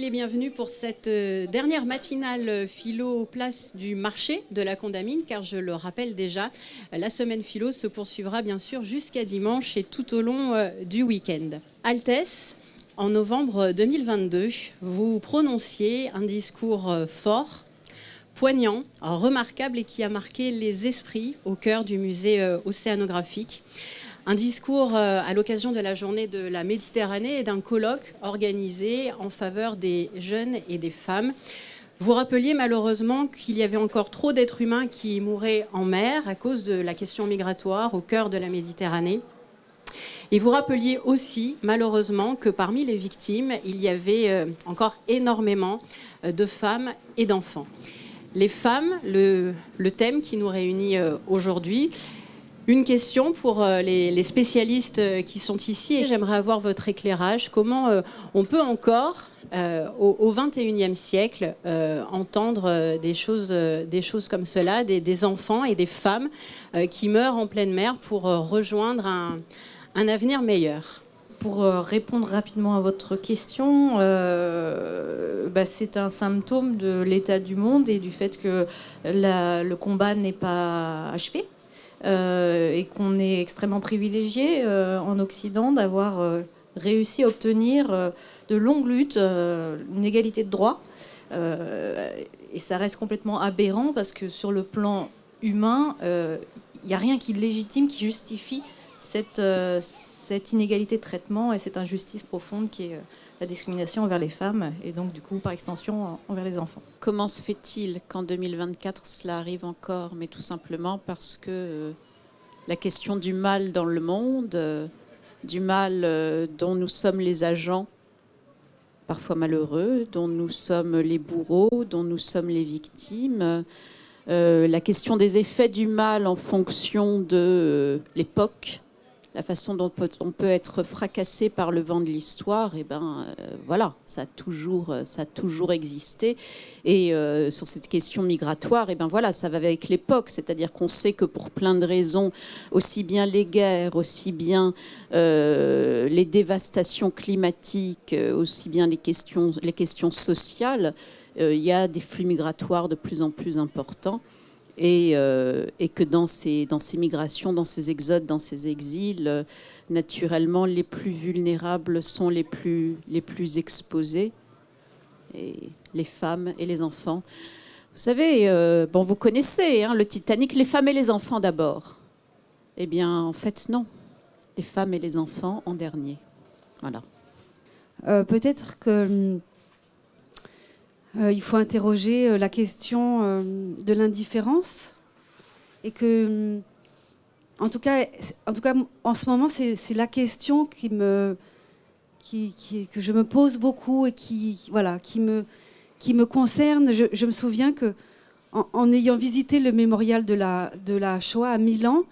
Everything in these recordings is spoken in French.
les bienvenus pour cette dernière matinale philo place du marché de la Condamine, car je le rappelle déjà, la semaine philo se poursuivra bien sûr jusqu'à dimanche et tout au long du week-end. Altesse, en novembre 2022, vous prononciez un discours fort, poignant, remarquable et qui a marqué les esprits au cœur du musée océanographique. Un discours à l'occasion de la journée de la Méditerranée et d'un colloque organisé en faveur des jeunes et des femmes. Vous rappeliez malheureusement qu'il y avait encore trop d'êtres humains qui mouraient en mer à cause de la question migratoire au cœur de la Méditerranée. Et vous rappeliez aussi malheureusement que parmi les victimes, il y avait encore énormément de femmes et d'enfants. Les femmes, le thème qui nous réunit aujourd'hui. Une question pour les spécialistes qui sont ici. J'aimerais avoir votre éclairage. Comment on peut encore, au XXIe siècle, entendre des choses comme cela, des enfants et des femmes qui meurent en pleine mer pour rejoindre un avenir meilleur? Pour répondre rapidement à votre question, c'est un symptôme de l'état du monde et du fait que le combat n'est pas achevé. Et qu'on est extrêmement privilégié en Occident d'avoir réussi à obtenir de longues luttes une égalité de droits. Et ça reste complètement aberrant parce que sur le plan humain, il n'y a rien qui légitime, qui justifie cette inégalité de traitement et cette injustice profonde qui est la discrimination envers les femmes et donc du coup par extension envers les enfants. Comment se fait-il qu'en 2024 cela arrive encore? Mais tout simplement parce que la question du mal dans le monde, du mal dont nous sommes les agents, parfois malheureux, dont nous sommes les bourreaux, dont nous sommes les victimes, la question des effets du mal en fonction de l'époque, la façon dont on peut être fracassé par le vent de l'histoire, voilà, ça a toujours existé. Et sur cette question migratoire, voilà, ça va avec l'époque. C'est-à-dire qu'on sait que pour plein de raisons, aussi bien les guerres, aussi bien les dévastations climatiques, aussi bien les questions sociales, il y a des flux migratoires de plus en plus importants. Et que dans ces migrations, dans ces exodes, dans ces exils, naturellement, les plus vulnérables sont les plus exposés, et les femmes et les enfants. Vous savez, vous connaissez le Titanic, les femmes et les enfants d'abord. Eh bien, en fait, non. Les femmes et les enfants en dernier. Voilà. Peut-être que... il faut interroger la question de l'indifférence et que, en tout cas, en ce moment, c'est la question que je me pose beaucoup et qui me concerne. Je me souviens que, en ayant visité le mémorial de la Shoah à Milan,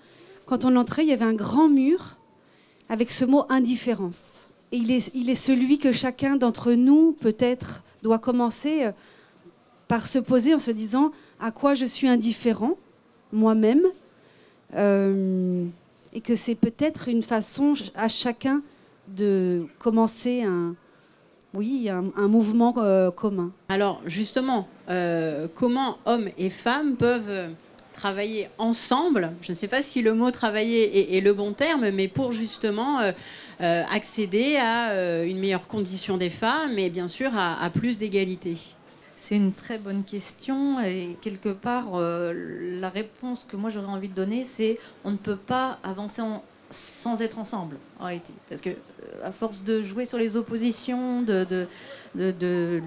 quand on entrait, il y avait un grand mur avec ce mot indifférence. Et il est celui que chacun d'entre nous, peut-être, doit commencer par se poser en se disant à quoi je suis indifférent, moi-même, et que c'est peut-être une façon à chacun de commencer un mouvement commun. Alors justement, comment hommes et femmes peuvent travailler ensemble, je ne sais pas si le mot travailler est le bon terme, mais pour justement accéder à une meilleure condition des femmes et bien sûr à plus d'égalité? C'est une très bonne question et quelque part la réponse que moi j'aurais envie de donner, c'est on ne peut pas avancer sans être ensemble en réalité, parce que à force de jouer sur les oppositions, de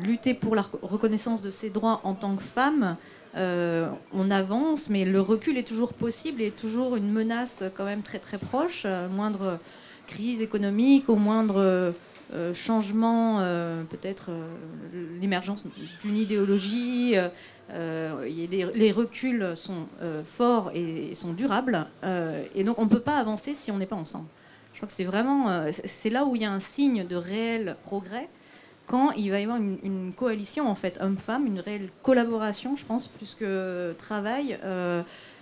lutter pour la reconnaissance de ses droits en tant que femme, on avance, mais le recul est toujours possible et toujours une menace quand même très très proche, moindre crise économique, au moindre changement, peut-être l'émergence d'une idéologie, les reculs sont forts et sont durables, et donc on ne peut pas avancer si on n'est pas ensemble. Je crois que c'est vraiment, c'est là où il y a un signe de réel progrès, quand il va y avoir une coalition, en fait, homme-femme, une réelle collaboration, je pense, plus que travail,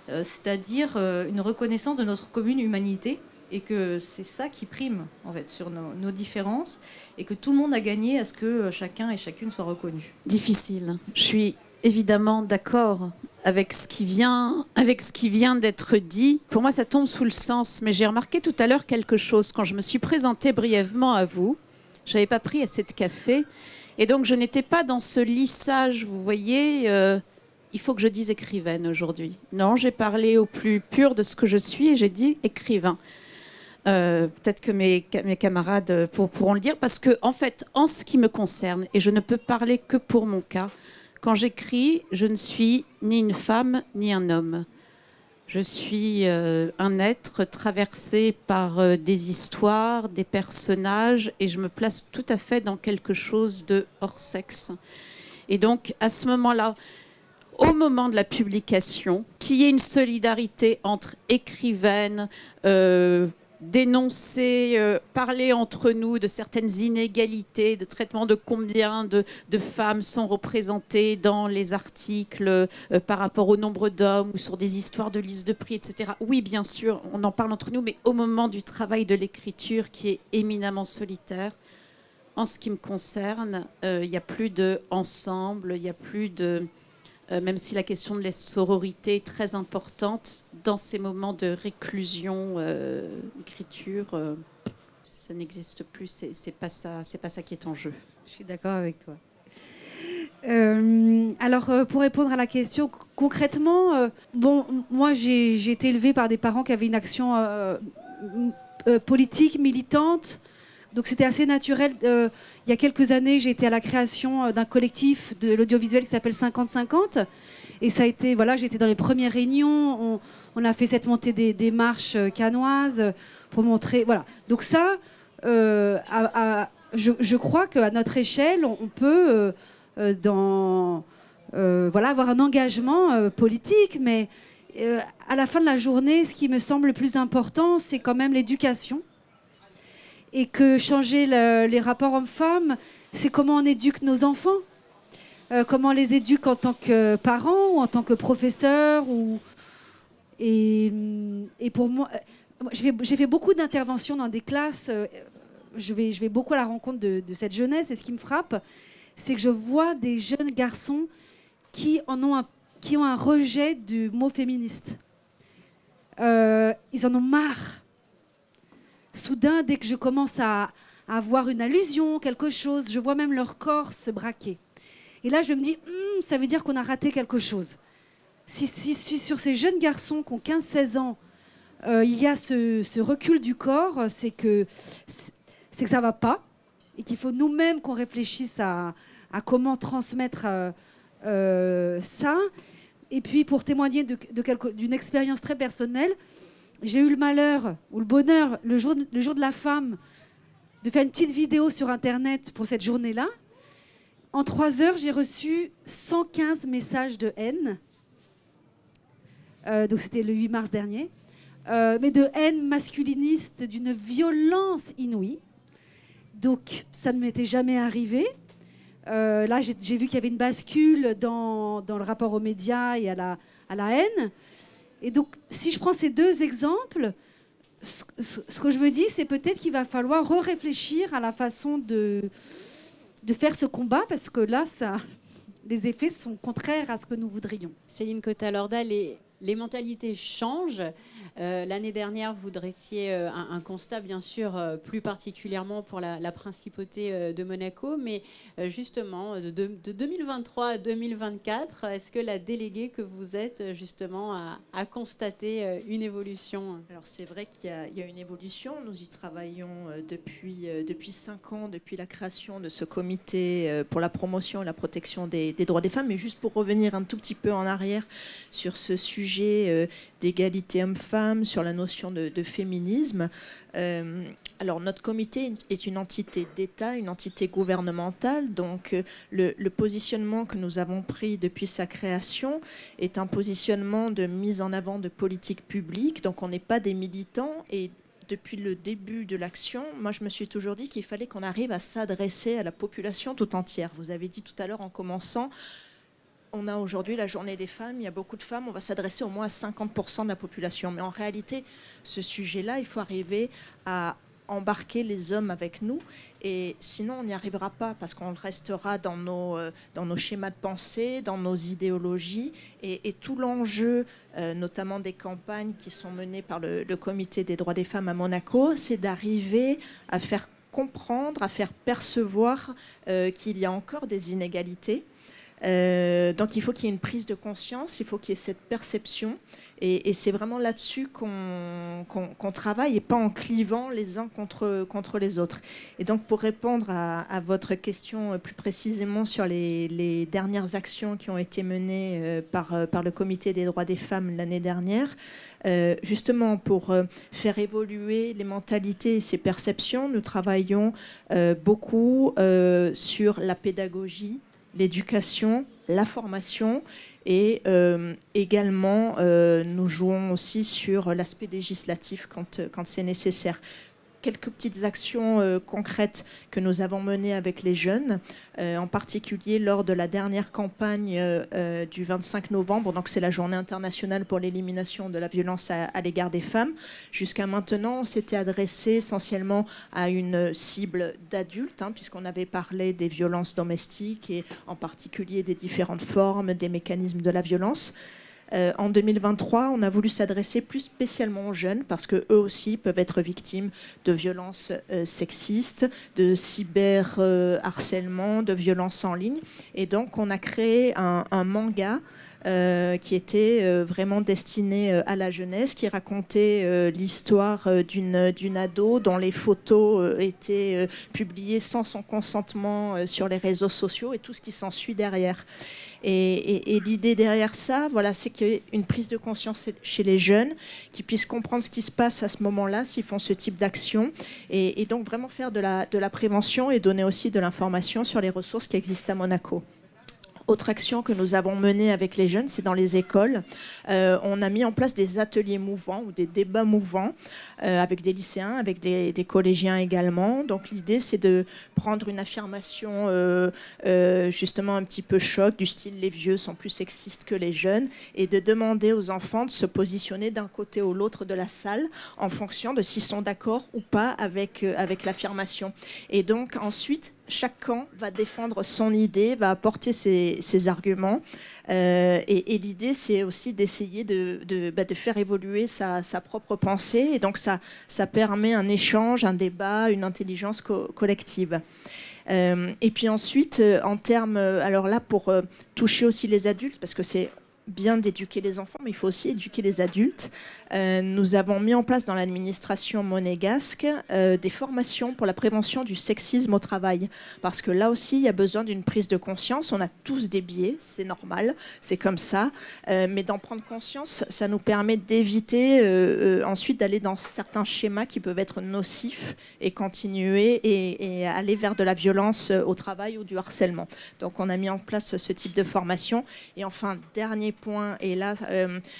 c'est-à-dire une reconnaissance de notre commune humanité et que c'est ça qui prime en fait sur nos différences et que tout le monde a gagné à ce que chacun et chacune soit reconnu. Difficile. Je suis évidemment d'accord avec ce qui vient d'être dit. Pour moi, ça tombe sous le sens, mais j'ai remarqué tout à l'heure quelque chose. Quand je me suis présentée brièvement à vous, je n'avais pas pris assez de café, et donc je n'étais pas dans ce lissage, vous voyez, il faut que je dise écrivaine aujourd'hui. Non, j'ai parlé au plus pur de ce que je suis, et j'ai dit écrivain. Peut-être que mes camarades pourront le dire, parce que, en fait, en ce qui me concerne, et je ne peux parler que pour mon cas, quand j'écris, je ne suis ni une femme ni un homme. Je suis un être traversé par des histoires, des personnages, et je me place tout à fait dans quelque chose de hors sexe. Et donc, à ce moment-là, au moment de la publication, qu'il y ait une solidarité entre écrivaines, dénoncer, parler entre nous de certaines inégalités, de traitement de combien de femmes sont représentées dans les articles par rapport au nombre d'hommes ou sur des histoires de listes de prix, etc. Oui, bien sûr, on en parle entre nous, mais au moment du travail de l'écriture qui est éminemment solitaire, en ce qui me concerne, il n'y a plus de ensemble, il n'y a plus de... même si la question de la sororité est très importante, dans ces moments de réclusion d'écriture, ça n'existe plus, c'est pas ça qui est en jeu. Je suis d'accord avec toi. Alors, pour répondre à la question, concrètement, moi j'ai été élevée par des parents qui avaient une action politique, militante. Donc c'était assez naturel. Il y a quelques années, j'ai été à la création d'un collectif de l'audiovisuel qui s'appelle 50-50. Et ça a été, voilà, j'étais dans les premières réunions. On a fait cette montée des marches canoises pour montrer. Voilà. Donc ça, je crois qu'à notre échelle, on peut avoir un engagement politique. Mais à la fin de la journée, ce qui me semble le plus important, c'est quand même l'éducation. Et que changer les rapports hommes-femmes, c'est comment on éduque nos enfants, comment on les éduque en tant que parents ou en tant que professeurs. Et pour moi, j'ai fait beaucoup d'interventions dans des classes. Je vais beaucoup à la rencontre de cette jeunesse. Et ce qui me frappe, c'est que je vois des jeunes garçons qui ont un rejet du mot féministe. Ils en ont marre. Soudain, dès que je commence à avoir une allusion, quelque chose, je vois même leur corps se braquer. Et là, je me dis, ça veut dire qu'on a raté quelque chose. Si sur ces jeunes garçons qui ont 15-16 ans, il y a ce recul du corps, c'est que ça ne va pas. Et qu'il faut nous-mêmes qu'on réfléchisse à comment transmettre ça. Et puis, pour témoigner d'une expérience très personnelle, j'ai eu le malheur ou le bonheur, le jour de la femme, de faire une petite vidéo sur Internet pour cette journée-là. En 3 heures, j'ai reçu 115 messages de haine. Donc c'était le 8 mars dernier. Mais de haine masculiniste d'une violence inouïe. Donc ça ne m'était jamais arrivé. Là, j'ai vu qu'il y avait une bascule dans le rapport aux médias et à la haine. Et donc, si je prends ces deux exemples, ce que je me dis, c'est peut-être qu'il va falloir réfléchir à la façon de faire ce combat, parce que là, les effets sont contraires à ce que nous voudrions. Céline Cotta-Lorda, les mentalités changent. L'année dernière, vous dressiez un constat, bien sûr, plus particulièrement pour la principauté de Monaco. Mais justement, de 2023 à 2024, est-ce que la déléguée que vous êtes, justement, a constaté une évolution ? Alors, c'est vrai qu'il y a une évolution. Nous y travaillons depuis 5 ans, depuis la création de ce comité pour la promotion et la protection des droits des femmes. Mais juste pour revenir un tout petit peu en arrière sur ce sujet d'égalité homme-femme, sur la notion de féminisme. Alors, notre comité est une entité d'État, une entité gouvernementale. Donc, le positionnement que nous avons pris depuis sa création est un positionnement de mise en avant de politique publique. Donc, on n'est pas des militants. Et depuis le début de l'action, moi, je me suis toujours dit qu'il fallait qu'on arrive à s'adresser à la population tout entière. Vous avez dit tout à l'heure en commençant, on a aujourd'hui la journée des femmes, il y a beaucoup de femmes, on va s'adresser au moins à 50% de la population. Mais en réalité, ce sujet-là, il faut arriver à embarquer les hommes avec nous, et sinon on n'y arrivera pas, parce qu'on restera dans nos schémas de pensée, dans nos idéologies, et tout l'enjeu, notamment des campagnes qui sont menées par le Comité des droits des femmes à Monaco, c'est d'arriver à faire comprendre, à faire percevoir qu'il y a encore des inégalités. Donc il faut qu'il y ait une prise de conscience, il faut qu'il y ait cette perception, et c'est vraiment là-dessus qu'on travaille, et pas en clivant les uns contre les autres. Et donc pour répondre à votre question plus précisément sur les dernières actions qui ont été menées par le Comité des droits des femmes l'année dernière, justement pour faire évoluer les mentalités et ces perceptions, nous travaillons beaucoup sur la pédagogie, l'éducation, la formation, et également nous jouons aussi sur l'aspect législatif quand c'est nécessaire. Quelques petites actions concrètes que nous avons menées avec les jeunes, en particulier lors de la dernière campagne du 25 novembre, donc c'est la journée internationale pour l'élimination de la violence à l'égard des femmes. Jusqu'à maintenant, on s'était adressé essentiellement à une cible d'adultes, puisqu'on avait parlé des violences domestiques et en particulier des différentes formes, des mécanismes de la violence. En 2023, on a voulu s'adresser plus spécialement aux jeunes, parce qu'eux aussi peuvent être victimes de violences sexistes, de cyberharcèlement, de violences en ligne. Et donc, on a créé un manga qui était vraiment destiné à la jeunesse, qui racontait l'histoire d'une ado dont les photos étaient publiées sans son consentement sur les réseaux sociaux, et tout ce qui s'ensuit derrière. Et l'idée derrière ça, voilà, c'est qu'il y ait une prise de conscience chez les jeunes, qui puissent comprendre ce qui se passe à ce moment-là, s'ils font ce type d'action, et donc vraiment faire de la prévention, et donner aussi de l'information sur les ressources qui existent à Monaco. Autre action que nous avons menée avec les jeunes, c'est dans les écoles. On a mis en place des ateliers mouvants ou des débats mouvants avec des lycéens, avec des collégiens également. Donc l'idée, c'est de prendre une affirmation justement un petit peu choc, du style « les vieux sont plus sexistes que les jeunes », et de demander aux enfants de se positionner d'un côté ou l'autre de la salle en fonction de s'ils sont d'accord ou pas avec l'affirmation. Et donc ensuite, chaque camp va défendre son idée, va apporter ses arguments. Et l'idée, c'est aussi d'essayer de faire évoluer sa propre pensée. Et donc, ça permet un échange, un débat, une intelligence collective. Et puis ensuite, en termes... Alors là, pour toucher aussi les adultes, parce que c'est bien d'éduquer les enfants, mais il faut aussi éduquer les adultes. Nous avons mis en place dans l'administration monégasque des formations pour la prévention du sexisme au travail. Parce que là aussi, il y a besoin d'une prise de conscience. On a tous des biais, c'est normal, c'est comme ça. Mais d'en prendre conscience, ça nous permet d'éviter ensuite d'aller dans certains schémas qui peuvent être nocifs, et continuer et aller vers de la violence au travail ou du harcèlement. Donc on a mis en place ce type de formation. Et enfin, dernier point, et là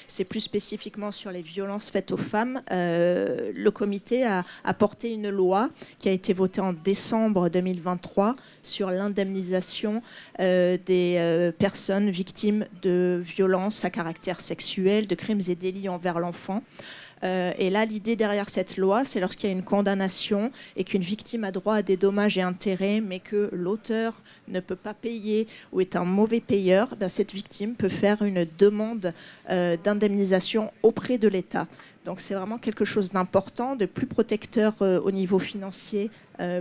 c'est plus spécifiquement sur les violences faites aux femmes, le comité a porté une loi qui a été votée en décembre 2023 sur l'indemnisation des personnes victimes de violences à caractère sexuel, de crimes et délits envers l'enfant. Et là, l'idée derrière cette loi, c'est lorsqu'il y a une condamnation et qu'une victime a droit à des dommages et intérêts, mais que l'auteur ne peut pas payer ou est un mauvais payeur, cette victime peut faire une demande d'indemnisation auprès de l'État. Donc c'est vraiment quelque chose d'important, de plus protecteur au niveau financier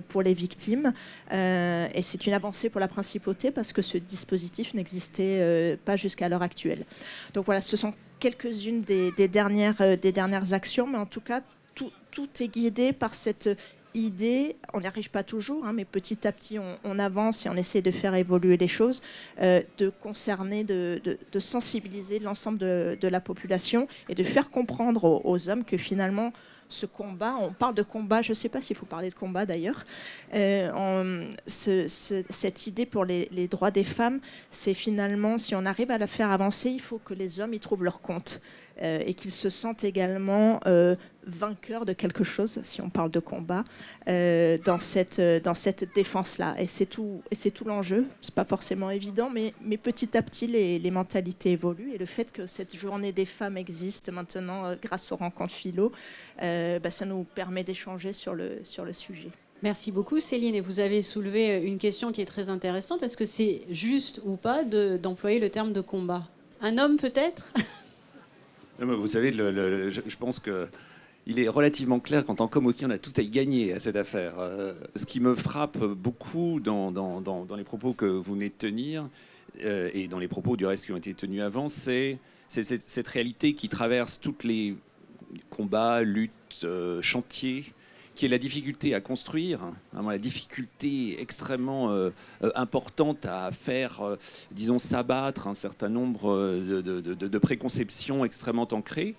pour les victimes. Et c'est une avancée pour la principauté, parce que ce dispositif n'existait pas jusqu'à l'heure actuelle. Donc voilà, ce sont quelques-unes des dernières actions, mais en tout cas, tout est guidé par cette idée. On n'y arrive pas toujours, mais petit à petit, on avance et on essaie de faire évoluer les choses, de concerner, de sensibiliser l'ensemble de la population, et de faire comprendre aux hommes que finalement, ce combat. On parle de combat, je ne sais pas s'il faut parler de combat d'ailleurs. Cette idée pour les droits des femmes, c'est finalement, si on arrive à la faire avancer, il faut que les hommes y trouvent leur compte. Et qu'ils se sentent également vainqueurs de quelque chose, si on parle de combat, dans cette défense-là. Et c'est tout l'enjeu. C'est pas forcément évident, mais petit à petit, les mentalités évoluent. Et le fait que cette journée des femmes existe maintenant grâce aux rencontres philo, ça nous permet d'échanger sur le sujet. Merci beaucoup Céline. Et vous avez soulevé une question qui est très intéressante. Est-ce que c'est juste ou pas d'employer le terme de combat? Un homme peut-être? Vous savez, je pense qu'il est relativement clair qu'en tant qu'homme aussi, on a tout à y gagner à cette affaire. Ce qui me frappe beaucoup dans les propos que vous venez de tenir, et dans les propos du reste qui ont été tenus avant, c'est cette réalité qui traverse tous les combats, luttes, chantiers, qui est la difficulté à construire, vraiment la difficulté extrêmement importante à faire, disons, s'abattre un certain nombre de préconceptions extrêmement ancrées,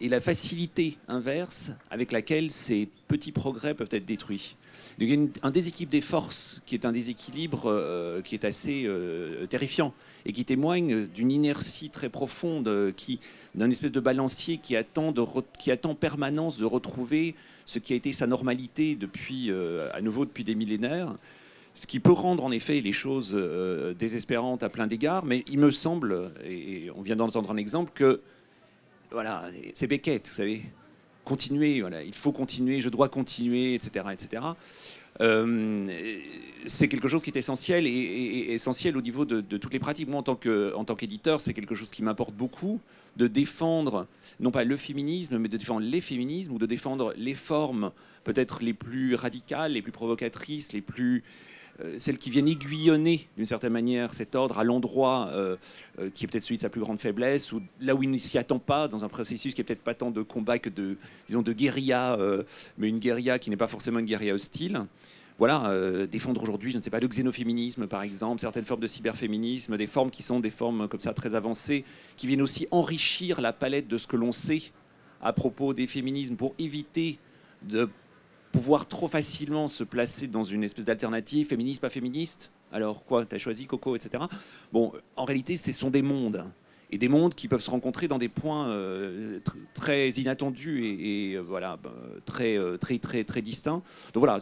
et la facilité inverse avec laquelle ces petits progrès peuvent être détruits. Donc, il y a un déséquilibre des forces qui est un déséquilibre qui est assez terrifiant et qui témoigne d'une inertie très profonde, d'un espèce de balancier qui attend en permanence de retrouver ce qui a été sa normalité à nouveau depuis des millénaires, ce qui peut rendre en effet les choses désespérantes à plein d'égards, mais il me semble, et on vient d'entendre un exemple, que voilà, c'est Beckett, vous savez, continuer, voilà, il faut continuer, je dois continuer, etc., etc. C'est quelque chose qui est essentiel et essentiel au niveau de toutes les pratiques. Moi, en tant qu'éditeur, c'est quelque chose qui m'importe beaucoup, de défendre, non pas le féminisme, mais de défendre les féminismes, ou de défendre les formes peut-être les plus radicales, les plus provocatrices, celles qui viennent aiguillonner d'une certaine manière cet ordre à l'endroit qui est peut-être celui de sa plus grande faiblesse, ou là où il ne s'y attend pas, dans un processus qui n'est peut-être pas tant de combat que de guérilla, mais une guérilla qui n'est pas forcément une guérilla hostile. Voilà, défendre aujourd'hui, je ne sais pas, le xénoféminisme par exemple, certaines formes de cyberféminisme, des formes qui sont des formes comme ça très avancées, qui viennent aussi enrichir la palette de ce que l'on sait à propos des féminismes pour éviter de pouvoir trop facilement se placer dans une espèce d'alternative, féministe, pas féministe, alors quoi, t'as choisi Coco, etc. Bon, en réalité, ce sont des mondes, et des mondes qui peuvent se rencontrer dans des points très inattendus et voilà, très distincts. Donc voilà,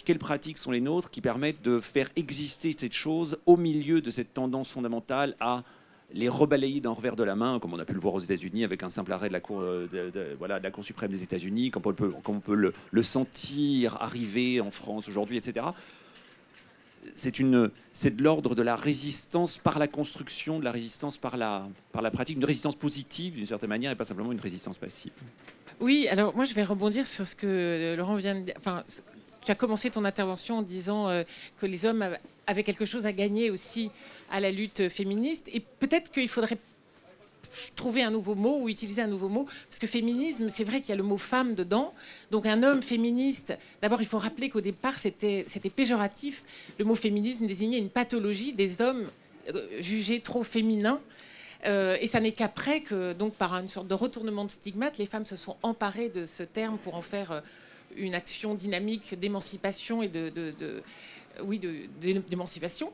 quelles pratiques sont les nôtres qui permettent de faire exister cette chose au milieu de cette tendance fondamentale à les rebalayer d'un revers de la main, comme on a pu le voir aux États-Unis avec un simple arrêt de la Cour, de la Cour suprême des États-Unis, comme on peut le sentir arriver en France aujourd'hui, etc. C'est de l'ordre de la résistance par la construction, de la résistance par la pratique, une résistance positive d'une certaine manière et pas simplement une résistance passive. Oui, alors moi je vais rebondir sur ce que Laurent vient de dire. Enfin, tu as commencé ton intervention en disant que les hommes avaient quelque chose à gagner aussi à la lutte féministe. Et peut-être qu'il faudrait trouver un nouveau mot ou utiliser un nouveau mot. Parce que féminisme, c'est vrai qu'il y a le mot femme dedans. Donc un homme féministe, d'abord il faut rappeler qu'au départ c'était péjoratif. Le mot féminisme désignait une pathologie des hommes jugés trop féminins. Et ça n'est qu'après que, donc, par une sorte de retournement de stigmate, les femmes se sont emparées de ce terme pour en faire une action dynamique d'émancipation et d'émancipation.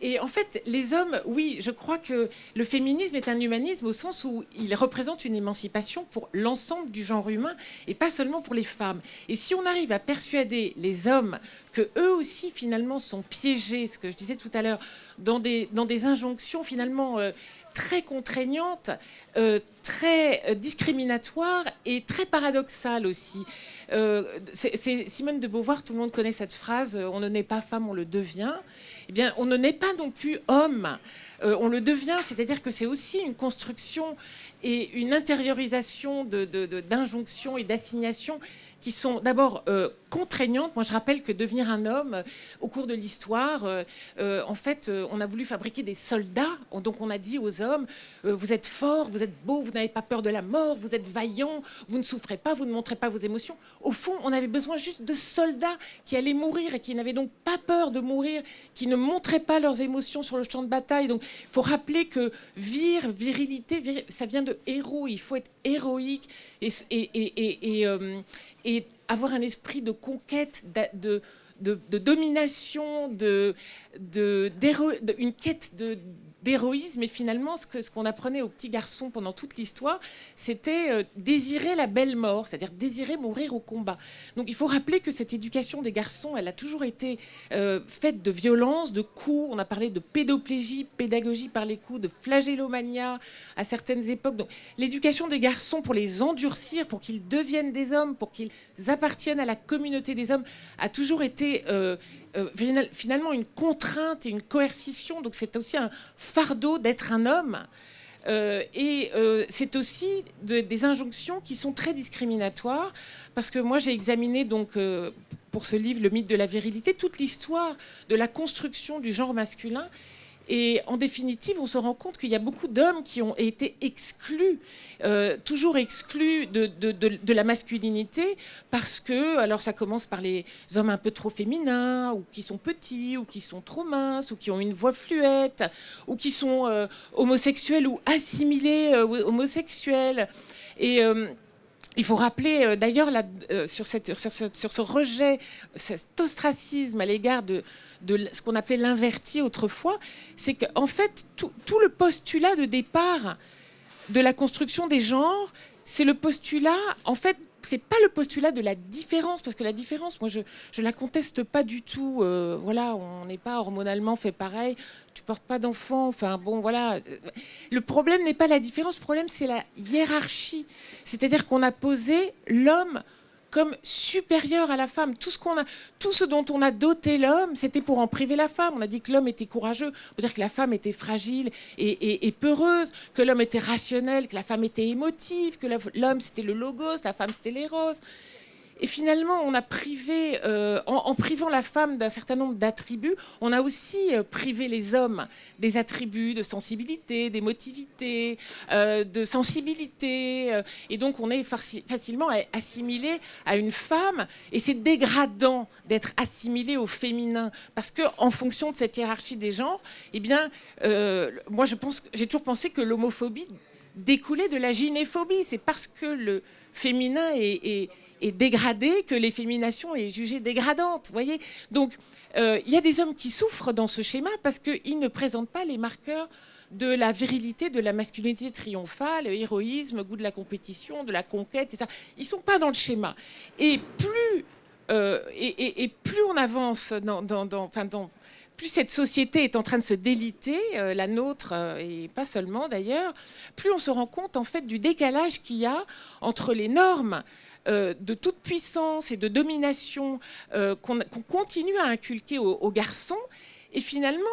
Et en fait, les hommes, oui, je crois que le féminisme est un humanisme au sens où il représente une émancipation pour l'ensemble du genre humain et pas seulement pour les femmes. Et si on arrive à persuader les hommes que eux aussi finalement sont piégés, ce que je disais tout à l'heure, dans des injonctions finalement très contraignantes, très discriminatoires et très paradoxales aussi. C'est Simone de Beauvoir, tout le monde connaît cette phrase, on ne naît pas femme, on le devient. Eh bien, on ne naît pas non plus homme, on le devient, c'est-à-dire que c'est aussi une construction et une intériorisation d'injonctions et d'assignations qui sont d'abord contraignantes. Moi, je rappelle que devenir un homme, au cours de l'histoire, en fait, on a voulu fabriquer des soldats. Donc, on a dit aux hommes, vous êtes forts, vous êtes beaux, vous n'avez pas peur de la mort, vous êtes vaillants, vous ne souffrez pas, vous ne montrez pas vos émotions. Au fond, on avait besoin juste de soldats qui allaient mourir et qui n'avaient donc pas peur de mourir, qui ne montraient pas leurs émotions sur le champ de bataille. Donc, il faut rappeler que virilité, ça vient de héros. Il faut être héroïque et avoir un esprit de conquête, de domination, une quête d'héroïsme. Et finalement, ce qu'on apprenait aux petits garçons pendant toute l'histoire, c'était désirer la belle mort, c'est-à-dire désirer mourir au combat. Donc il faut rappeler que cette éducation des garçons, elle a toujours été faite de violence, de coups. On a parlé de pédoplégie, pédagogie par les coups, de flagellomania à certaines époques. Donc l'éducation des garçons pour les endurcir, pour qu'ils deviennent des hommes, pour qu'ils appartiennent à la communauté des hommes, a toujours été finalement une contrainte et une coercition. Donc c'est aussi un fardeau d'être un homme. C'est aussi des injonctions qui sont très discriminatoires, parce que moi j'ai examiné donc pour ce livre, Le mythe de la virilité, toute l'histoire de la construction du genre masculin. Et en définitive, on se rend compte qu'il y a beaucoup d'hommes qui ont été exclus, toujours exclus de la masculinité, parce que, alors ça commence par les hommes un peu trop féminins, ou qui sont petits, ou qui sont trop minces, ou qui ont une voix fluette, ou qui sont homosexuels ou assimilés homosexuels. Et il faut rappeler d'ailleurs sur ce rejet, cet ostracisme à l'égard de ce qu'on appelait l'inverti autrefois, c'est qu'en fait, tout le postulat de départ de la construction des genres, c'est le postulat, en fait, c'est pas le postulat de la différence, parce que la différence, moi, je la conteste pas du tout. Voilà, on n'est pas hormonalement fait pareil. Tu portes pas d'enfant. Enfin, bon, voilà. Le problème n'est pas la différence. Le problème, c'est la hiérarchie. C'est-à-dire qu'on a posé l'homme comme supérieur à la femme. Tout ce dont on a doté l'homme, c'était pour en priver la femme. On a dit que l'homme était courageux, on peut dire que la femme était fragile et peureuse, que l'homme était rationnel, que la femme était émotive, que l'homme c'était le logos, la femme c'était l'éros. Et finalement, on a privé, en privant la femme d'un certain nombre d'attributs, on a aussi privé les hommes des attributs de sensibilité, d'émotivité, de sensibilité. Et donc, on est facilement assimilé à une femme. Et c'est dégradant d'être assimilé au féminin. Parce qu'en fonction de cette hiérarchie des genres, eh bien, moi, j'ai toujours pensé que l'homophobie découlait de la gynéphobie. C'est parce que le féminin est dégradé que l'effémination est jugée dégradante. Voyez. Donc, il y a des hommes qui souffrent dans ce schéma parce qu'ils ne présentent pas les marqueurs de la virilité, de la masculinité triomphale, héroïsme, goût de la compétition, de la conquête, etc. Ils ne sont pas dans le schéma. Et plus on avance plus cette société est en train de se déliter, la nôtre, et pas seulement d'ailleurs, plus on se rend compte en fait du décalage qu'il y a entre les normes de toute puissance et de domination qu'on continue à inculquer aux garçons, et finalement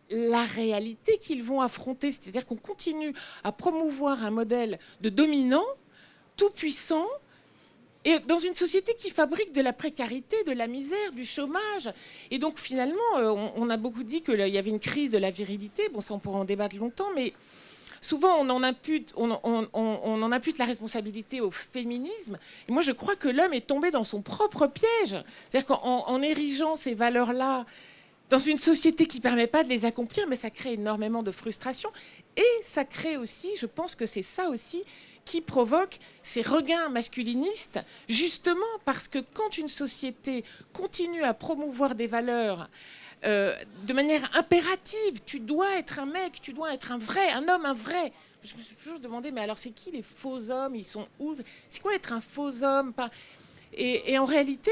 la réalité qu'ils vont affronter, c'est-à-dire qu'on continue à promouvoir un modèle de dominant, tout puissant, et dans une société qui fabrique de la précarité, de la misère, du chômage. Et donc finalement, on a beaucoup dit qu'il y avait une crise de la virilité. Bon, ça on pourra en débattre longtemps, mais souvent on en impute la responsabilité au féminisme. Et moi je crois que l'homme est tombé dans son propre piège. C'est-à-dire qu'en érigeant ces valeurs-là dans une société qui ne permet pas de les accomplir, mais ça crée énormément de frustration. Et ça crée aussi, je pense que c'est ça aussi, qui provoque ces regains masculinistes, justement parce que quand une société continue à promouvoir des valeurs de manière impérative, tu dois être un mec, tu dois être un vrai, un homme, un vrai. Je me suis toujours demandé, mais alors c'est qui les faux hommes? Ils sont où? C'est quoi être un faux homme? Et en réalité,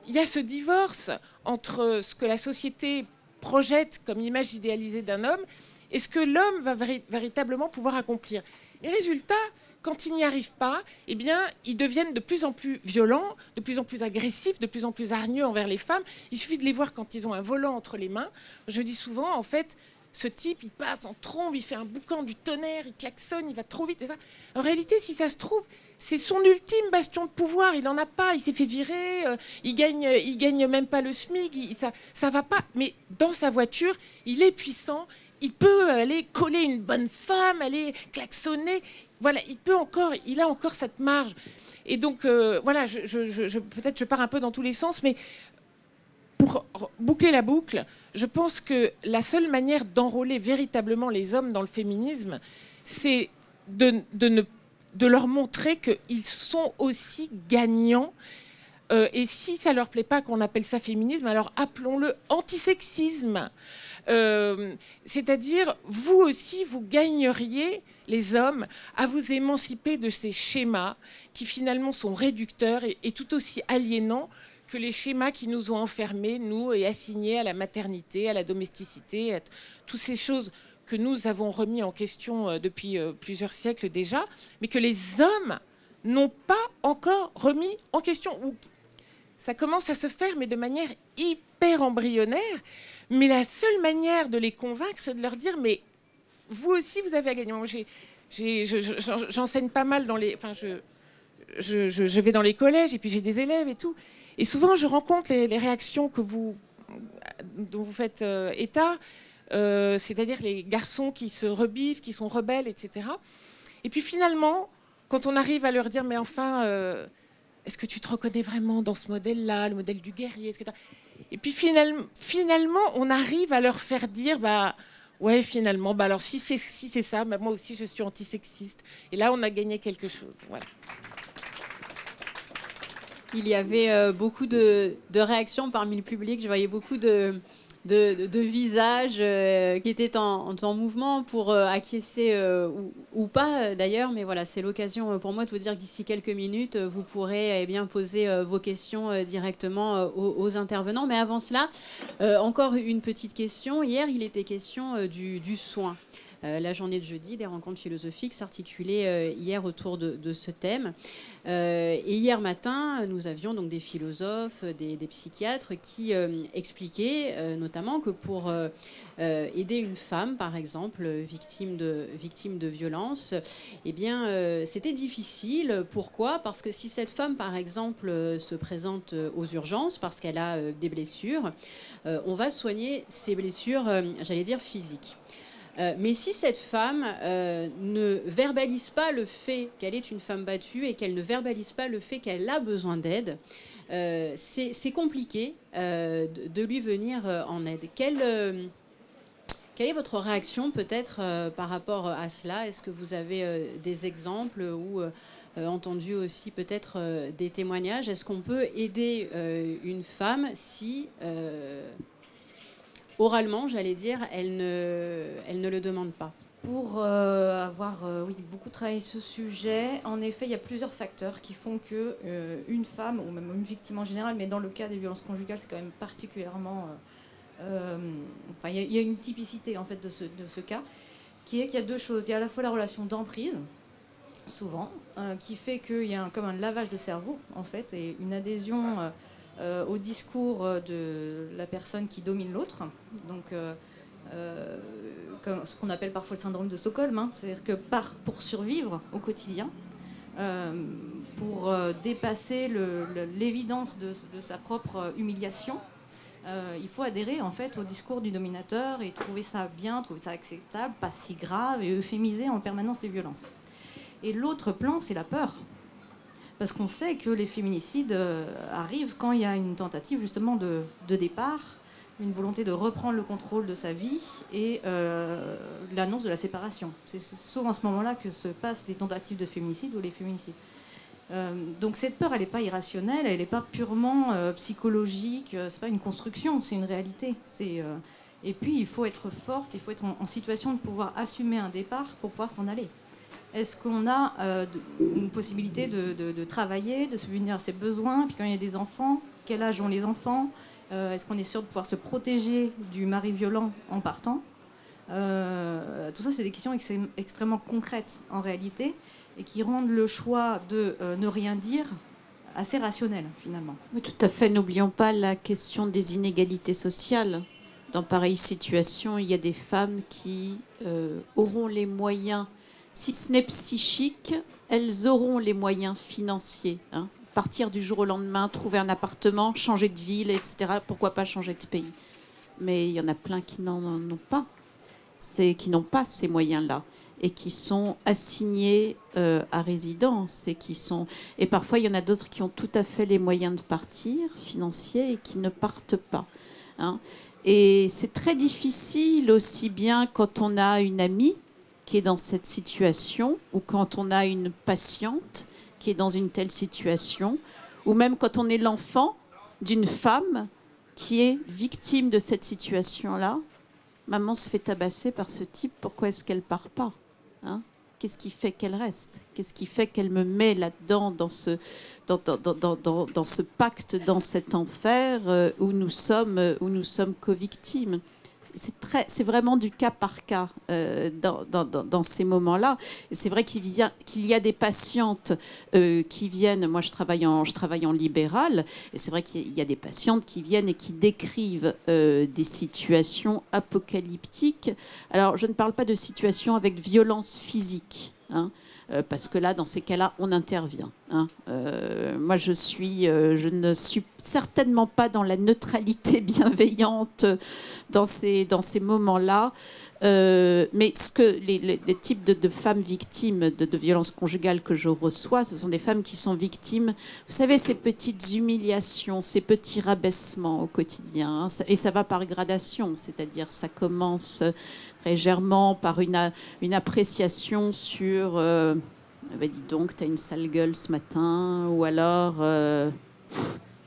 il y a ce divorce entre ce que la société projette comme image idéalisée d'un homme et ce que l'homme va véritablement pouvoir accomplir. Et résultat, quand ils n'y arrivent pas, eh bien, ils deviennent de plus en plus violents, de plus en plus agressifs, de plus en plus hargneux envers les femmes. Il suffit de les voir quand ils ont un volant entre les mains. Je dis souvent, en fait, ce type, il passe en trombe, il fait un boucan du tonnerre, il klaxonne, il va trop vite. Et ça. En réalité, si ça se trouve, c'est son ultime bastion de pouvoir. Il n'en a pas, il s'est fait virer, il gagne même pas le SMIC, ça va pas. Mais dans sa voiture, il est puissant, il peut aller coller une bonne femme, aller klaxonner. Voilà, il a encore cette marge. Et donc, voilà, peut-être je pars un peu dans tous les sens, mais pour boucler la boucle, je pense que la seule manière d'enrôler véritablement les hommes dans le féminisme, c'est de leur montrer qu'ils sont aussi gagnants. Et si ça ne leur plaît pas qu'on appelle ça féminisme, alors appelons-le antisexisme. C'est-à-dire, vous aussi, vous gagneriez, les hommes, à vous émanciper de ces schémas qui finalement sont réducteurs et tout aussi aliénants que les schémas qui nous ont enfermés, nous, et assignés à la maternité, à la domesticité, à toutes ces choses que nous avons remis en question depuis plusieurs siècles déjà, mais que les hommes n'ont pas encore remis en question. Ça commence à se faire, mais de manière hyper embryonnaire. Mais la seule manière de les convaincre, c'est de leur dire, mais vous aussi, vous avez à gagner. J'enseigne pas mal dans les... Enfin, je vais dans les collèges, et puis j'ai des élèves et tout. Et souvent, je rencontre les réactions dont vous faites état, c'est-à-dire les garçons qui se rebiffent, qui sont rebelles, etc. Et puis finalement, quand on arrive à leur dire, mais enfin, est-ce que tu te reconnais vraiment dans ce modèle-là, le modèle du guerrier, Et puis finalement, on arrive à leur faire dire, ouais, finalement, alors si c'est ça, moi aussi je suis antisexiste. Et là, on a gagné quelque chose. Voilà. Il y avait beaucoup de réactions parmi le public. Je voyais beaucoup de visages qui étaient en mouvement pour acquiescer ou pas d'ailleurs. Mais voilà, c'est l'occasion pour moi de vous dire que d'ici quelques minutes, vous pourrez bien poser vos questions directement aux intervenants. Mais avant cela, encore une petite question. Hier, il était question du soin. La journée de jeudi, des rencontres philosophiques s'articulaient hier autour de ce thème. Et hier matin, nous avions donc des philosophes, des psychiatres qui expliquaient notamment que pour aider une femme, par exemple, victime de violence, eh bien, c'était difficile. Pourquoi ? Parce que si cette femme, par exemple, se présente aux urgences parce qu'elle a des blessures, on va soigner ces blessures, j'allais dire, physiques. Mais si cette femme ne verbalise pas le fait qu'elle est une femme battue et qu'elle ne verbalise pas le fait qu'elle a besoin d'aide, c'est compliqué de lui venir en aide. Quelle est votre réaction peut-être par rapport à cela ? Est-ce que vous avez des exemples ou entendu aussi peut-être des témoignages ? Est-ce qu'on peut aider une femme si... oralement, j'allais dire, elle ne le demande pas. Pour avoir beaucoup travaillé ce sujet, en effet, il y a plusieurs facteurs qui font que une femme, ou même une victime en général, mais dans le cas des violences conjugales, c'est quand même particulièrement... il y a une typicité en fait, de ce cas, qui est qu'il y a deux choses. Il y a à la fois la relation d'emprise, souvent, qui fait qu'il y a comme un lavage de cerveau, en fait, et une adhésion... au discours de la personne qui domine l'autre, donc comme ce qu'on appelle parfois le syndrome de Stockholm, hein, c'est-à-dire que pour survivre au quotidien, pour dépasser l'évidence de sa propre humiliation, il faut adhérer en fait au discours du dominateur et trouver ça bien, trouver ça acceptable, pas si grave, et euphémiser en permanence les violences. Et l'autre plan, c'est la peur. Parce qu'on sait que les féminicides arrivent quand il y a une tentative justement de départ, une volonté de reprendre le contrôle de sa vie et l'annonce de la séparation. C'est souvent à ce moment-là que se passent les tentatives de féminicide ou les féminicides. Donc cette peur, elle n'est pas irrationnelle, elle n'est pas purement psychologique, c'est pas une construction, c'est une réalité. Et puis il faut être forte, il faut être en situation de pouvoir assumer un départ pour pouvoir s'en aller. Est-ce qu'on a une possibilité de travailler, de subvenir à ses besoins? Puis quand il y a des enfants, quel âge ont les enfants? Est-ce qu'on est sûr de pouvoir se protéger du mari violent en partant? Tout ça, c'est des questions extrêmement concrètes en réalité et qui rendent le choix de ne rien dire assez rationnel finalement. Oui, tout à fait. N'oublions pas la question des inégalités sociales dans pareille situation, il y a des femmes qui auront les moyens, si ce n'est psychique, elles auront les moyens financiers. Hein. Partir du jour au lendemain, trouver un appartement, changer de ville, etc. Pourquoi pas changer de pays? Mais il y en a plein qui n'en ont pas. Qui n'ont pas ces moyens-là et qui sont assignés à résidence et parfois il y en a d'autres qui ont tout à fait les moyens de partir financiers et qui ne partent pas. Hein. Et c'est très difficile aussi bien quand on a une amie qui est dans cette situation ou quand on a une patiente qui est dans une telle situation ou même quand on est l'enfant d'une femme qui est victime de cette situation-là. Maman se fait tabasser par ce type, pourquoi est-ce qu'elle part pas, hein? Qu'est-ce qui fait qu'elle reste? Qu'est-ce qui fait qu'elle me met là-dedans, dans ce pacte, dans cet enfer où nous sommes co-victimes? C'est vraiment du cas par cas dans ces moments-là. Et c'est vrai qu'il y a des patientes qui viennent. Moi, je travaille en libéral, et c'est vrai qu'il y a des patientes qui viennent et qui décrivent des situations apocalyptiques. Alors, je ne parle pas de situations avec violence physique, hein, parce que là, dans ces cas-là, on intervient. Hein. Moi, je ne suis certainement pas dans la neutralité bienveillante dans ces moments-là. Mais les types de femmes victimes de violences conjugales que je reçois, ce sont des femmes qui sont victimes, vous savez, ces petites humiliations, ces petits rabaissements au quotidien. Hein, et ça va par gradation, c'est-à-dire ça commence légèrement par une appréciation sur bah dis donc, t'as une sale gueule ce matin, ou alors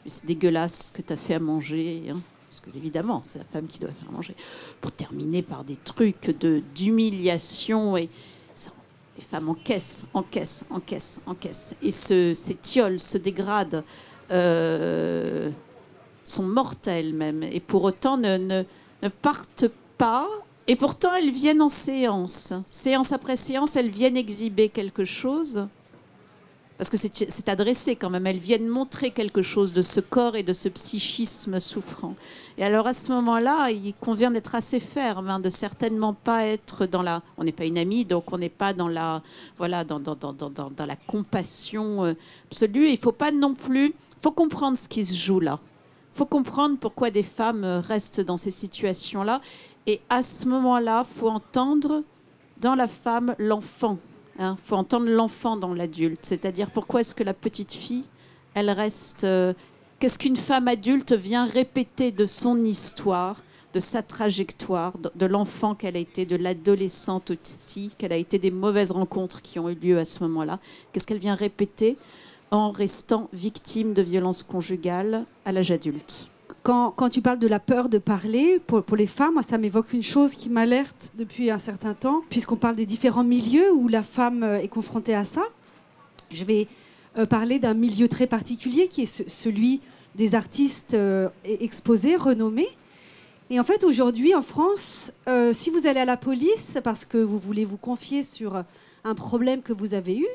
c'est dégueulasse ce que t'as fait à manger, hein, parce que évidemment c'est la femme qui doit faire manger, pour terminer par des trucs d'humiliation, et ça, les femmes encaissent, et ces tioles se dégradent, sont mortelles même, et pour autant ne partent pas. Et pourtant, elles viennent en séance. Séance après séance, elles viennent exhiber quelque chose. Parce que c'est adressé quand même. Elles viennent montrer quelque chose de ce corps et de ce psychisme souffrant. Et alors, à ce moment-là, il convient d'être assez ferme, hein, de certainement pas être dans la... On n'est pas une amie, donc on n'est pas dans la... Voilà, dans la compassion absolue. Il ne faut pas non plus... Il faut comprendre ce qui se joue là. Il faut comprendre pourquoi des femmes restent dans ces situations-là. Et à ce moment-là, il faut entendre dans la femme l'enfant. Il faut entendre l'enfant dans l'adulte. C'est-à-dire pourquoi est-ce que la petite fille, elle reste... qu'est-ce qu'une femme adulte vient répéter de son histoire, de sa trajectoire, de l'enfant qu'elle a été, de l'adolescente aussi, qu'elle a été, des mauvaises rencontres qui ont eu lieu à ce moment-là. Qu'est-ce qu'elle vient répéter en restant victime de violences conjugales à l'âge adulte? Quand tu parles de la peur de parler, pour les femmes, moi, ça m'évoque une chose qui m'alerte depuis un certain temps, puisqu'on parle des différents milieux où la femme est confrontée à ça. Je vais parler d'un milieu très particulier qui est celui des artistes exposés, renommés. Et en fait, aujourd'hui, en France, si vous allez à la police parce que vous voulez vous confier sur un problème que vous avez eu,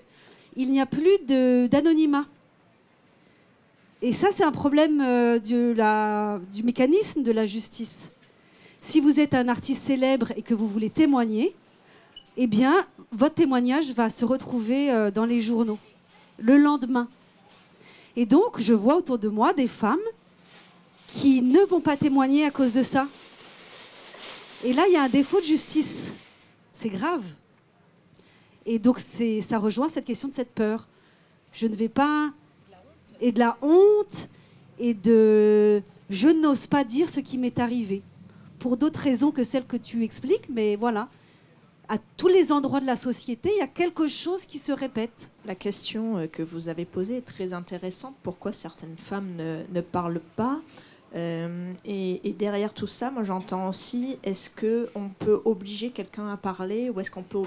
il n'y a plus d'anonymat. Et ça, c'est un problème du mécanisme de la justice. Si vous êtes un artiste célèbre et que vous voulez témoigner, eh bien, votre témoignage va se retrouver dans les journaux le lendemain. Et donc, je vois autour de moi des femmes qui ne vont pas témoigner à cause de ça. Et là, il y a un défaut de justice. C'est grave. Et donc, ça rejoint cette question de cette peur. Je ne vais pas... Et de la honte, et de... Je n'ose pas dire ce qui m'est arrivé. Pour d'autres raisons que celles que tu expliques, mais voilà. À tous les endroits de la société, il y a quelque chose qui se répète. La question que vous avez posée est très intéressante. Pourquoi certaines femmes ne parlent pas et derrière tout ça, moi j'entends aussi, est-ce qu'on peut obliger quelqu'un à parler, ou est-ce qu'on peut,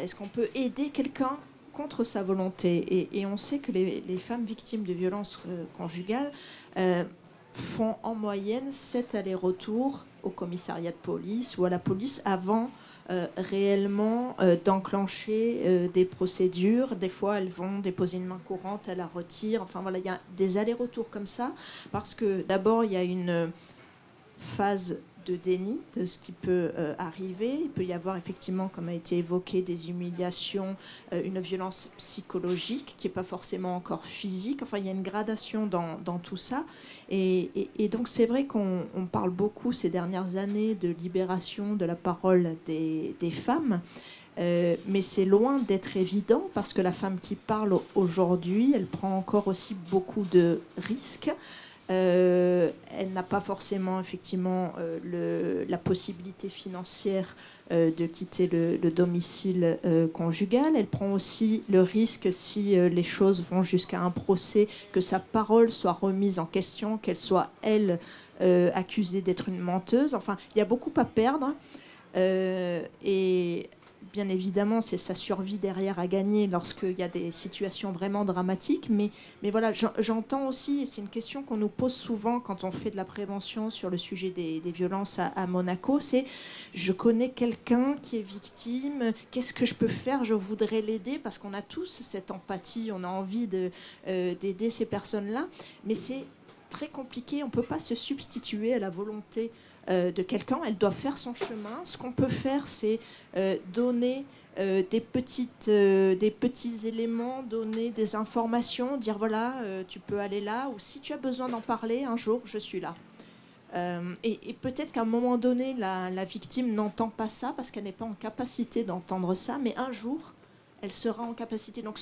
est-ce qu'on peut aider quelqu'un contre sa volonté, et on sait que les femmes victimes de violences conjugales font en moyenne 7 allers-retours au commissariat de police ou à la police avant réellement d'enclencher des procédures. Des fois, elles vont déposer une main courante, elles la retirent. Enfin voilà, il y a des allers-retours comme ça, parce que d'abord, il y a une phase déni de ce qui peut arriver. Il peut y avoir effectivement, comme a été évoqué, des humiliations, une violence psychologique qui n'est pas forcément encore physique. Enfin, il y a une gradation dans tout ça. Et donc, c'est vrai qu'on parle beaucoup ces dernières années de libération de la parole des femmes. Mais c'est loin d'être évident parce que la femme qui parle aujourd'hui, elle prend encore aussi beaucoup de risques. Elle n'a pas forcément effectivement la possibilité financière de quitter le domicile conjugal. Elle prend aussi le risque, si les choses vont jusqu'à un procès, que sa parole soit remise en question, qu'elle soit, elle, accusée d'être une menteuse. Enfin, il y a beaucoup à perdre. Et bien évidemment, c'est sa survie derrière à gagner lorsqu'il y a des situations vraiment dramatiques. Mais voilà, j'entends aussi, et c'est une question qu'on nous pose souvent quand on fait de la prévention sur le sujet des violences à Monaco, c'est je connais quelqu'un qui est victime, qu'est-ce que je peux faire? Je voudrais l'aider, parce qu'on a tous cette empathie, on a envie d'aider ces personnes-là. Mais c'est très compliqué, on ne peut pas se substituer à la volonté de quelqu'un, elle doit faire son chemin. Ce qu'on peut faire, c'est donner des petits éléments, donner des informations, dire voilà, tu peux aller là, ou si tu as besoin d'en parler un jour, je suis là. Et peut-être qu'à un moment donné, la victime n'entend pas ça parce qu'elle n'est pas en capacité d'entendre ça, mais un jour, elle sera en capacité. Donc,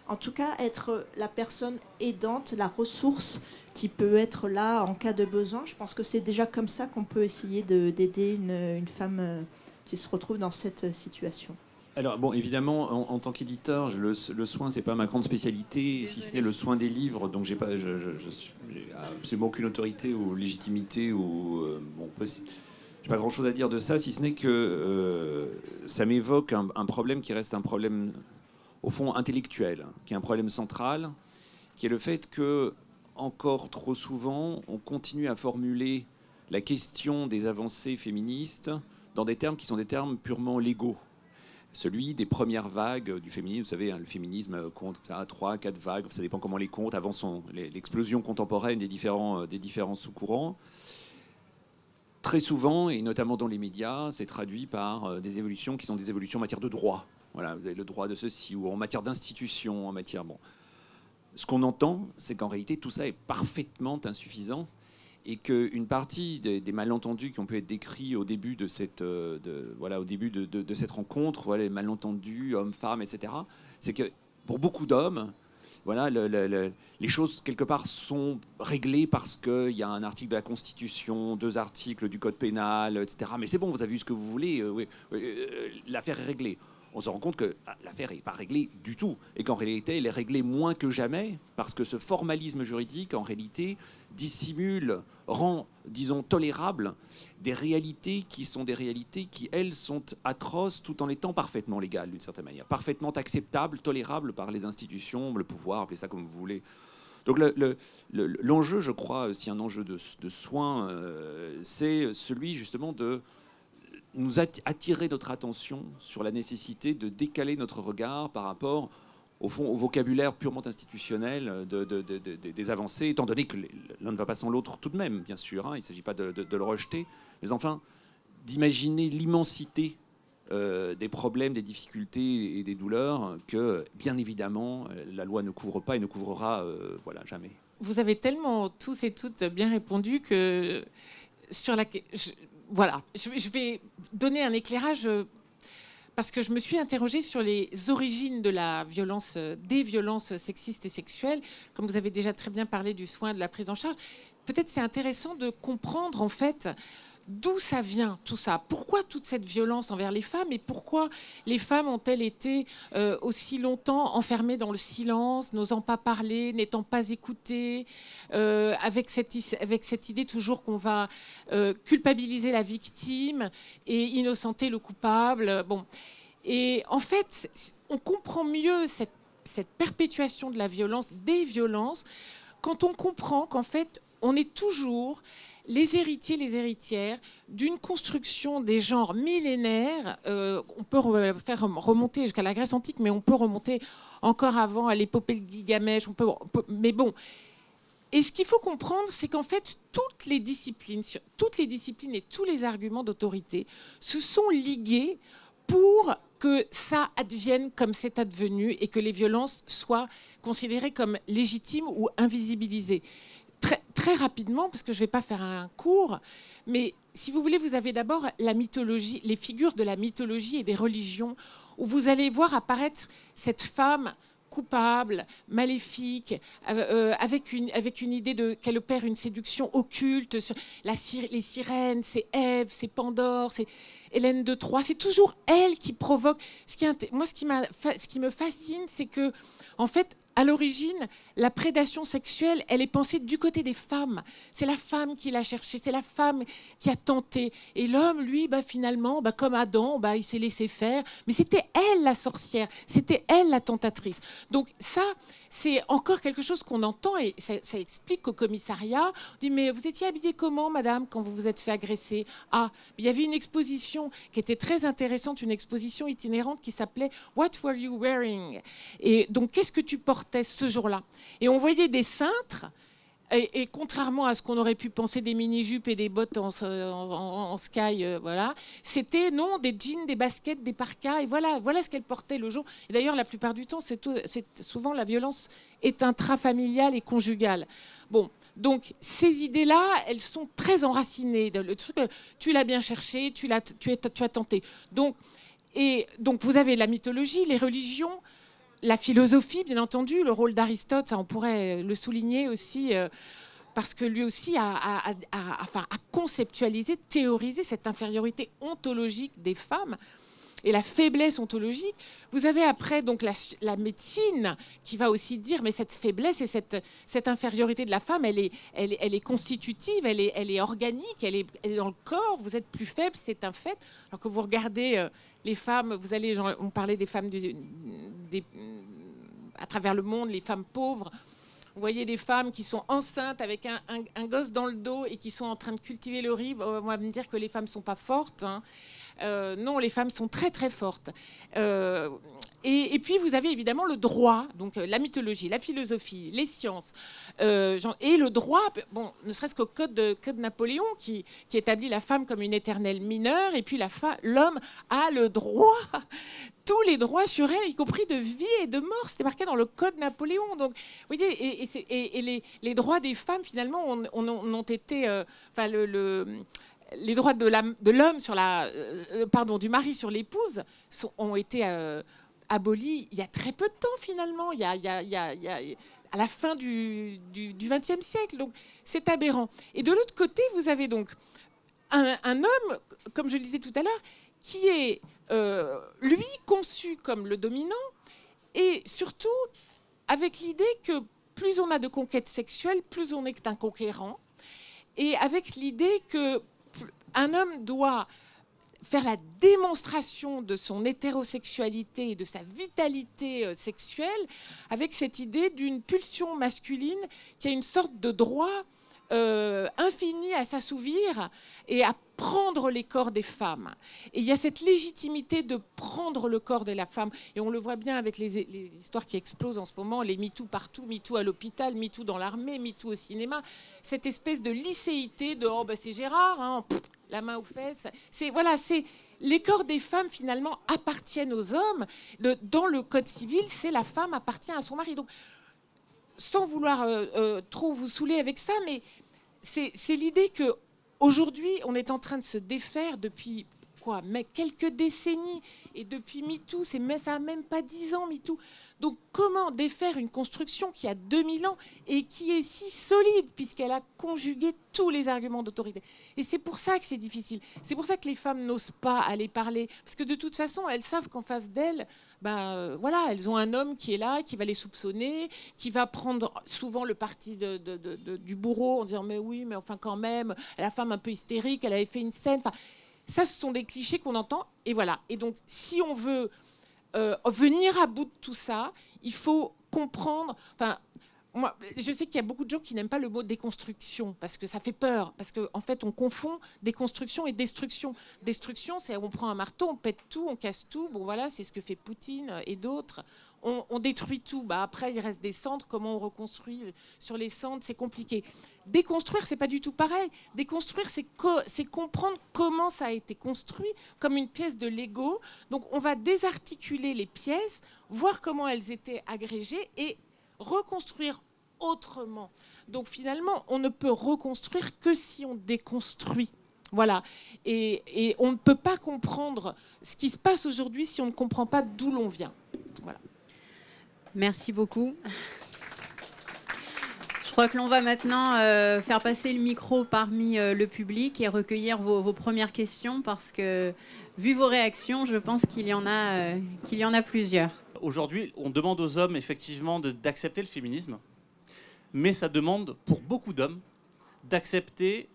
en tout cas, être la personne aidante, la ressource qui peut être là en cas de besoin. Je pense que c'est déjà comme ça qu'on peut essayer d'aider une femme qui se retrouve dans cette situation. Alors, bon, évidemment, en tant qu'éditeur, le soin, c'est pas ma grande spécialité, si ce n'est le soin des livres. Donc, j'ai absolument aucune autorité ou légitimité ou j'ai pas grand-chose à dire de ça, si ce n'est que ça m'évoque un problème qui reste un problème, au fond, intellectuel, qui est un problème central, qui est le fait que, encore trop souvent, on continue à formuler la question des avancées féministes dans des termes qui sont des termes purement légaux. Celui des premières vagues du féminisme, vous savez, hein, le féminisme compte 3, 4 vagues, ça dépend comment on les compte, avant l'explosion contemporaine des différents sous-courants. Très souvent, et notamment dans les médias, c'est traduit par des évolutions qui sont des évolutions en matière de droit. Voilà, vous avez le droit de ceci, ou en matière d'institution, en matière... Bon. Ce qu'on entend, c'est qu'en réalité, tout ça est parfaitement insuffisant et qu'une partie des malentendus qui ont pu être décrits au début de cette, cette rencontre, voilà, les malentendus, hommes-femmes, etc., c'est que pour beaucoup d'hommes, voilà, les choses, quelque part, sont réglées parce qu'il y a un article de la Constitution, 2 articles du Code pénal, etc. Mais c'est bon, vous avez vu ce que vous voulez, l'affaire est réglée. On se rend compte que l'affaire n'est pas réglée du tout et qu'en réalité, elle est réglée moins que jamais parce que ce formalisme juridique, en réalité, dissimule, rend, disons, tolérable des réalités qui sont des réalités qui, elles, sont atroces tout en étant parfaitement légales, d'une certaine manière, parfaitement acceptables, tolérables par les institutions, le pouvoir, appelez ça comme vous voulez. Donc l'enjeu, je crois, si un enjeu de soins, c'est celui justement de nous attirer notre attention sur la nécessité de décaler notre regard par rapport, au fond, au vocabulaire purement institutionnel des avancées, étant donné que l'un ne va pas sans l'autre tout de même, bien sûr, hein, il ne s'agit pas de le rejeter, mais enfin, d'imaginer l'immensité des problèmes, des difficultés et des douleurs que, bien évidemment, la loi ne couvre pas et ne couvrira jamais. Vous avez tellement tous et toutes bien répondu que sur la... Voilà, je vais donner un éclairage parce que je me suis interrogée sur les origines de la violence, des violences sexistes et sexuelles. Comme vous avez déjà très bien parlé du soin, de la prise en charge, peut-être c'est intéressant de comprendre en fait d'où ça vient, tout ça. Pourquoi toute cette violence envers les femmes et pourquoi les femmes ont-elles été aussi longtemps enfermées dans le silence, n'osant pas parler, n'étant pas écoutées, avec cette idée toujours qu'on va culpabiliser la victime et innocenter le coupable. Bon. Et en fait, on comprend mieux cette perpétuation de la violence, des violences, quand on comprend qu'en fait, on est toujours les héritiers, les héritières d'une construction des genres millénaires. On peut faire remonter jusqu'à la Grèce antique, mais on peut remonter encore avant à l'épopée de Gilgamesh. Mais bon, Et ce qu'il faut comprendre, c'est qu'en fait, toutes les disciplines et tous les arguments d'autorité se sont ligués pour que ça advienne comme c'est advenu et que les violences soient considérées comme légitimes ou invisibilisées. Très, très rapidement, parce que je ne vais pas faire un cours, mais si vous voulez, vous avez d'abord la mythologie, les figures de la mythologie et des religions, où vous allez voir apparaître cette femme coupable, maléfique, avec une idée qu'elle opère une séduction occulte. Sur les sirènes, c'est Ève, c'est Pandore, c'est Hélène de Troie. C'est toujours elle qui provoque. Moi, ce qui me fascine, c'est que, en fait, à l'origine, la prédation sexuelle, elle est pensée du côté des femmes. C'est la femme qui l'a cherchée, c'est la femme qui a tenté. Et l'homme, lui, finalement, comme Adam, il s'est laissé faire. Mais c'était elle la sorcière, c'était elle la tentatrice. Donc ça, c'est encore quelque chose qu'on entend et ça explique qu'au commissariat, on dit « Mais vous étiez habillée comment, madame, quand vous vous êtes fait agresser ?» Ah, il y avait une exposition qui était très intéressante, une exposition itinérante qui s'appelait « What were you wearing ?» Et donc, qu'est-ce que tu portais ce jour-là? Et on voyait des cintres. Et contrairement à ce qu'on aurait pu penser des mini-jupes et des bottes en sky, voilà, c'était non, des jeans, des baskets, des parkas, et voilà ce qu'elle portait le jour. Et d'ailleurs, la plupart du temps, souvent la violence est intrafamiliale et conjugale. Bon, donc ces idées-là, elles sont très enracinées. Le truc, tu l'as bien cherché, tu as tenté. Donc vous avez la mythologie, les religions. La philosophie, bien entendu, le rôle d'Aristote, ça on pourrait le souligner aussi, parce que lui aussi a conceptualisé, théorisé cette infériorité ontologique des femmes et la faiblesse ontologique. Vous avez après donc la médecine qui va aussi dire mais cette faiblesse et cette infériorité de la femme, elle est constitutive, elle est organique, elle est dans le corps. Vous êtes plus faible, c'est un fait. Alors que vous regardez les femmes, on parlait des femmes à travers le monde, les femmes pauvres. Vous voyez des femmes qui sont enceintes avec un gosse dans le dos et qui sont en train de cultiver le riz. On va me dire que les femmes ne sont pas fortes. Hein. Non, les femmes sont très très fortes. Et puis vous avez évidemment le droit, donc la mythologie, la philosophie, les sciences, et le droit. Bon, ne serait-ce qu'au code Napoléon qui établit la femme comme une éternelle mineure, et puis l'homme a le droit, tous les droits sur elle, y compris de vie et de mort. C'était marqué dans le code Napoléon. Donc, vous voyez, et les droits des femmes finalement ont été, les droits de l'homme sur du mari sur l'épouse ont été abolis il y a très peu de temps finalement, il y a à la fin du XXe siècle. Donc c'est aberrant. Et de l'autre côté, vous avez donc un homme, comme je le disais tout à l'heure, qui est lui conçu comme le dominant et surtout avec l'idée que plus on a de conquêtes sexuelles, plus on est un conquérant, et avec l'idée que un homme doit faire la démonstration de son hétérosexualité et de sa vitalité sexuelle avec cette idée d'une pulsion masculine qui a une sorte de droit infini à s'assouvir et à prendre les corps des femmes. Et il y a cette légitimité de prendre le corps de la femme. Et on le voit bien avec les histoires qui explosent en ce moment, les MeToo partout, MeToo à l'hôpital, MeToo dans l'armée, MeToo au cinéma. Cette espèce de licéité de « oh, c'est Gérard, hein, la main aux fesses ». Les corps des femmes, finalement, appartiennent aux hommes. Dans le Code civil, c'est la femme appartient à son mari. Donc, sans vouloir trop vous saouler avec ça, mais c'est l'idée qu'aujourd'hui, on est en train de se défaire depuis quelques décennies, et depuis MeToo, ça n'a même pas 10 ans, MeToo. Donc comment défaire une construction qui a 2000 ans et qui est si solide, puisqu'elle a conjugué tous les arguments d'autorité. Et c'est pour ça que c'est difficile. C'est pour ça que les femmes n'osent pas aller parler, parce que de toute façon, elles savent qu'en face d'elles, elles ont un homme qui est là, qui va les soupçonner, qui va prendre souvent le parti du bourreau en disant mais oui, mais enfin quand même, la femme un peu hystérique, elle avait fait une scène. Enfin, ça, ce sont des clichés qu'on entend, et voilà. Et donc, si on veut venir à bout de tout ça, il faut comprendre. Enfin, moi, je sais qu'il y a beaucoup de gens qui n'aiment pas le mot déconstruction parce que ça fait peur, parce qu'en fait, on confond déconstruction et destruction. Destruction, c'est on prend un marteau, on pète tout, on casse tout. Bon, voilà, c'est ce que fait Poutine et d'autres. On détruit tout. Bah, après, il reste des cendres. Comment on reconstruit sur les cendres? C'est compliqué. Déconstruire, c'est pas du tout pareil. Déconstruire, c'est comprendre comment ça a été construit, comme une pièce de Lego. Donc, on va désarticuler les pièces, voir comment elles étaient agrégées et reconstruire autrement. Donc, finalement, on ne peut reconstruire que si on déconstruit. Voilà. Et on ne peut pas comprendre ce qui se passe aujourd'hui si on ne comprend pas d'où l'on vient. Voilà. Merci beaucoup. Je crois que l'on va maintenant faire passer le micro parmi le public et recueillir vos premières questions parce que, vu vos réactions, je pense qu'il y en a plusieurs. Aujourd'hui, on demande aux hommes effectivement d'accepter le féminisme, mais ça demande pour beaucoup d'hommes d'accepter